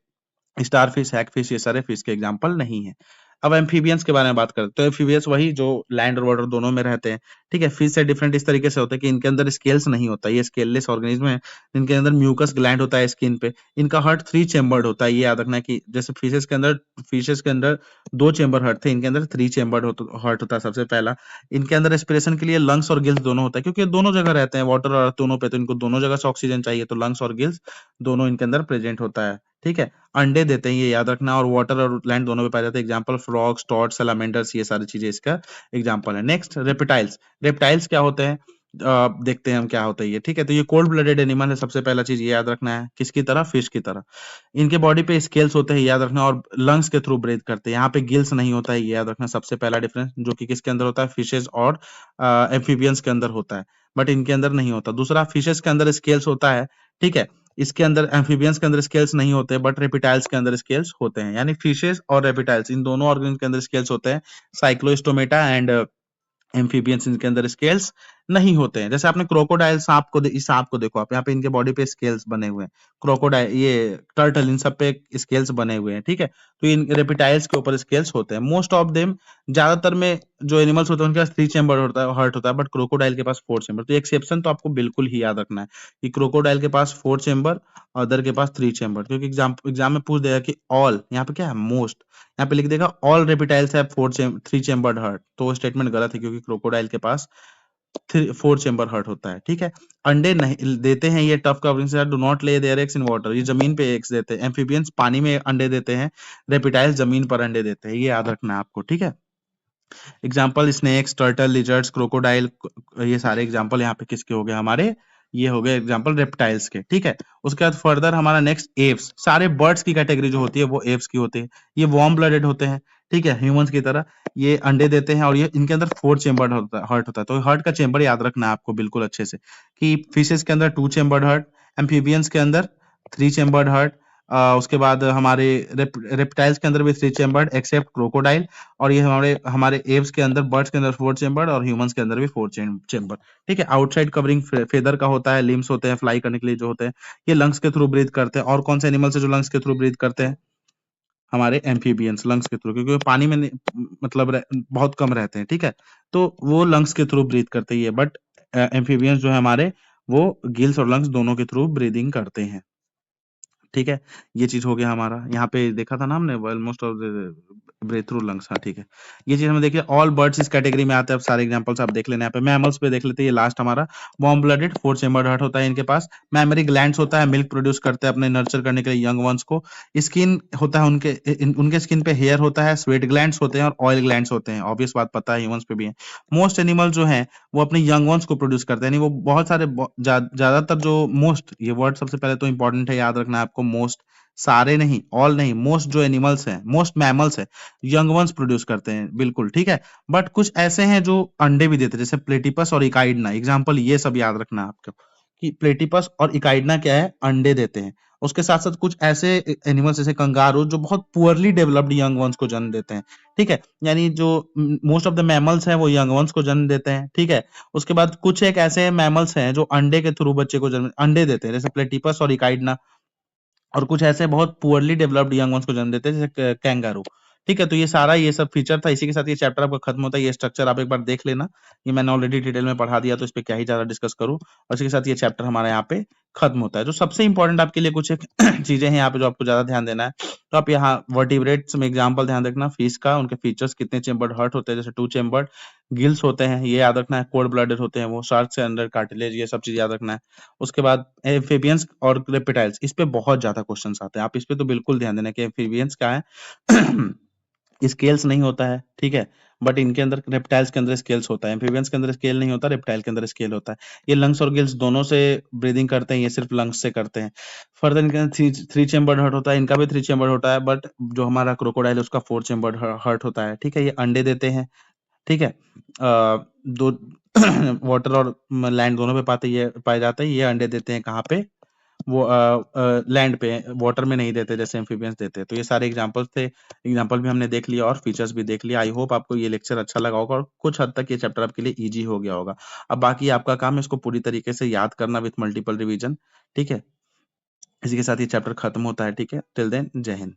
स्टार फिश, हैग फिश, ये सारे फिश के एग्जांपल नहीं है। अब एम्फीबियंस के बारे में बात करते हैं। तो एम्फीबियंस वही जो लैंड और वाटर दोनों में रहते हैं, ठीक है। फिश से डिफरेंट इस तरीके से होता है कि इनके अंदर स्केल्स नहीं होता, ये स्केललेस ऑर्गेनिज्म है। इनके अंदर म्यूकस ग्लैंड होता है स्किन पे। इनका हार्ट 3 चेंबर्ड होता है, ये याद रखना है कि जैसे फिशेस के अंदर 2 चेंबर हार्ट थे, इनके अंदर 3 चेंबर्ड हार्ट होता है सबसे पहला। इनके अंदर रेस्पिरेशन के लिए लंग्स और गिल्स दोनों होता है, क्योंकि ये दोनों जगह रहते हैं, वाटर और दोनों पे, तो इनको दोनों जगह से ऑक्सीजन चाहिए, तो लंग्स और गिल्स दोनों इनके अंदर प्रेजेंट होता है, ठीक है। अंडे देते हैं, ये याद रखना, और वाटर और लैंड दोनों पे पाए जाते हैं। एग्जांपल फ्रॉग्स, टॉड, सैलामेंडर्स, ये सारी चीजें इसका एग्जांपल है। Next reptiles. रेप्टाइल्स क्या होते हैं, देखते हैं हम क्या होता है ये, ठीक है। तो ये कोल्ड ब्लडेड एनिमल है, सबसे पहला चीज ये याद रखना है, किसकी तरह, फिश की तरह। इनके बॉडी पे स्केल्स होते हैं, याद रखना, और लंग्स के थ्रू ब्रीथ करते हैं। यहाँ पे गिल्स नहीं होता है, ये याद रखना, सबसे पहला डिफरेंस, जो कि किसके अंदर होता है, फिशेस और एम्फीबियंस के अंदर होता है, बट इनके अंदर नहीं होता। दूसरा, फिशेस के अंदर स्केल्स होता है, ठीक है। इसके अंदर एम्फीबियंस के अंदर स्केल्स नहीं होते, बट रेप्टाइल्स के अंदर स्केल्स होते हैं, यानी फिशेस और रेप्टाइल्स इन दोनों ऑर्गन के अंदर स्केल्स होते हैं। साइक्लोस्टोमेटा एंड एम्फीबियंस, इनके अंदर स्केल्स नहीं होते हैं। जैसे आपने क्रोकोडाइल, इस सांप को देखो आप, यहाँ पे इनके बॉडी पे स्केल्स बने हुए हैं। क्रोकोडाइल, ये टर्टल, इन सब पे स्केल्स बने हुए हैं, ठीक है। तो इन रेप्टाइल्स के ऊपर स्केल्स होते हैं। मोस्ट ऑफ देम, ज्यादातर में जो एनिमल्स होते हैं उनके पास 3 चेंबर होता है, हार्ट होता है, बट क्रोकोडाइल के पास 4 चेंबर। तो एक्सेप्शन तो आपको बिल्कुल ही याद रखना है कि क्रोकोडाइल के पास 4 चेंबर, अदर के पास 3 चेंबर, क्योंकि एग्जाम में पूछ देगा कि ऑल, यहाँ पे क्या है, मोस्ट, यहाँ पे लिख देगा all reptiles have 3 chambered heart, तो वो स्टेटमेंट गलत है, क्योंकि क्रोकोडाइल के पास 4 चेंबर हार्ट होता है, ठीक है। अंडे नहीं देते हैं ये, टफ कवरिंग से, do not lay their eggs in water, ये जमीन पे एग्स देते हैं। एम्फीबियंस पानी में अंडे देते हैं, रेप्टाइल्स जमीन पर अंडे देते हैं, ये याद रखना है आपको, ठीक है। Example, snakes, turtle, lizards, crocodile, ये सारे एग्जाम्पल यहाँ पे किसके हो गए हमारे, ये हो गए एग्जाम्पल रेप्टाइल्स के, ठीक है। उसके बाद फर्दर हमारा नेक्स्ट एव्स, सारे बर्ड्स की कैटेगरी जो होती है वो एव्स की होती है। ये वार्म ब्लडेड होते हैं, ठीक है, ह्यूमंस की तरह। ये अंडे देते हैं, और ये इनके अंदर 4 चेंबर्ड हार्ट होता है। तो हार्ट का चेंबर याद रखना है आपको बिल्कुल अच्छे से, कि फिशेस के अंदर 2 चेंबर्ड हार्ट, एम्फीबियंस के अंदर 3 चेंबर्ड हार्ट, उसके बाद हमारे रेप्टाइल्स के अंदर भी 3 चेम्बर्ड एक्सेप्ट क्रोकोडाइल, और ये हमारे हमारे एव्स के अंदर, बर्ड्स के अंदर 4 चेम्बर्ड और ह्यूमंस के अंदर भी 4 चेम्बर। ठीक है, आउटसाइड कवरिंग फेदर का होता है, लिम्स होते हैं फ्लाई करने के लिए जो होते हैं, ये लंग्स के थ्रू ब्रीथ करते हैं। और कौन से एनिमल्स है जो लंग्स के थ्रू ब्रीथ करते हैं? हमारे एम्फीबियंस लंग्स के थ्रू, क्योंकि वो पानी में मतलब बहुत कम रहते हैं। ठीक है, तो वो लंग्स के थ्रू ब्रीथ करते ही है, बट एम्फीबियंस जो है हमारे, वो गिल्स और लंग्स दोनों के थ्रू ब्रीदिंग करते हैं। ठीक है, ये चीज हो गया हमारा। यहाँ पे देखा था ना हमने, most of the breathe through lungs. हाँ ठीक है, ये चीज हमें देखिए, ऑल बर्ड्स इस कैटेगरी में आते हैं। अब सारे एग्जांपल्स आप देख लेना। यहाँ पे मैमल्स पे देख लेते हैं, ये लास्ट हमारा वार्म ब्लडेड 4 चेम्बर्ड हार्ट होता है इनके पास। मैमरी ग्लैंड्स होता है, मिल्क प्रोड्यूस करते हैं अपने नर्चर करने के लिए यंग वंस को। स्किन होता है उनके, उनके स्किन पे हेयर होता है, स्वेट ग्लैंड्स होते हैं और ऑयल ग्लैंड्स होते हैं। ऑब्वियस बात पता है, ह्यूमंस पे भी है। मोस्ट एनिमल जो है वो अपने यंग वंस को प्रोड्यूस करते हैं, यानी वो बहुत सारे ज्यादातर जो मोस्ट, ये वर्ड सबसे पहले तो इंपॉर्टेंट है, याद रखना है आपको। मोस्ट, सारे नहीं, ऑल नहीं, मोस्ट जो एनिमल्स हैं, मोस्ट मैमल्स है, यंग वंस प्रोड्यूस करते हैं, बिल्कुल ठीक है। बट कुछ ऐसे हैं जो अंडे भी देते हैं, जैसे प्लेटिपस और इकाइडना। एग्जाम्पल ये सब याद रखना है आपको, कि प्लेटिपस और इकाइडना क्या है, अंडे देते हैं। उसके साथ साथ कुछ ऐसे एनिमल्स जैसे कंगारू जो बहुत पुअरली डेवलप्ड यंग वंस को जन्म देते हैं। ठीक है, यानी जो मोस्ट ऑफ द मैमल्स हैं वो यंग वंस को जन्म देते हैं। ठीक है, उसके बाद कुछ एक ऐसे मैमल्स हैं जो अंडे के थ्रू बच्चे को जन्म, अंडे देते हैं, जैसे प्लेटिपस और इकाइडना। और कुछ ऐसे बहुत पुअरली डेवलप्ड यंग वंस को जन्म देते हैं, जैसे कैंगारू। ठीक है, तो ये सारा ये सब फीचर था। इसी के साथ ये चैप्टर आपका खत्म होता है। ये स्ट्रक्चर आप एक बार देख लेना, ये मैंने ऑलरेडी डिटेल में पढ़ा दिया, तो इस पे क्या ही ज्यादा डिस्कस करूं। और इसी के साथ ये चैप्टर हमारा यहाँ पे खत्म होता है। जो सबसे इंपॉर्टेंट आपके लिए कुछ एक चीजें हैं यहाँ पे जो आपको ज्यादा ध्यान देना है, तो आप यहाँ वर्टिब्रेट्स में एग्जाम्पल ध्यान रखना, फिश का, उनके फीचर्स, कितने चेम्बर्ड हार्ट होते हैं, जैसे 2 चेम्बर्ड, गिल्स होते हैं, ये याद रखना है, कोल्ड ब्लडेड होते हैं वो, शार्क से अंडर कार्टिलेज, ये सब चीज याद रखना है। उसके बाद एम्फिबियंस और रेप्टाइल्स, इस पे बहुत ज्यादा क्वेश्चंस आते हैं, आप इस पे तो बिल्कुल ध्यान देना कि एम्फिबियंस क्या है। स्केल्स नहीं होता है, ठीक है, बट इनके अंदर, रेप्टाइल्स के अंदर स्केल्स होता है। एम्फिबियंस के अंदर स्केल नहीं होता, रेप्टाइल के अंदर स्केल होता है। ये लंग्स और गिल्स दोनों से ब्रीदिंग करते हैं, ये सिर्फ लंग्स से करते हैं। फर्दर इनके अंदर 3 चेम्बर्ड हार्ट होता है, इनका भी 3 चेम्बर्ड होता है, बट जो हमारा क्रोकोडाइल है उसका 4 चेम्बर्ड हार्ट होता है। ठीक है, ये अंडे देते हैं। ठीक है, दो वाटर और लैंड दोनों पे पाए जाते हैं। ये अंडे देते हैं कहाँ पे, वो लैंड पे, वाटर में नहीं देते जैसे एम्फिबियंस देते हैं। तो ये सारे एग्जांपल्स थे, एग्जांपल भी हमने देख लिया और फीचर्स भी देख लिया। आई होप आपको ये लेक्चर अच्छा लगा होगा और कुछ हद तक ये चैप्टर आपके लिए इजी हो गया होगा। अब बाकी आपका काम है इसको पूरी तरीके से याद करना विथ मल्टीपल रिवीजन। ठीक है, इसी के साथ ये चैप्टर खत्म होता है। ठीक है, टिल देन जय हिंद।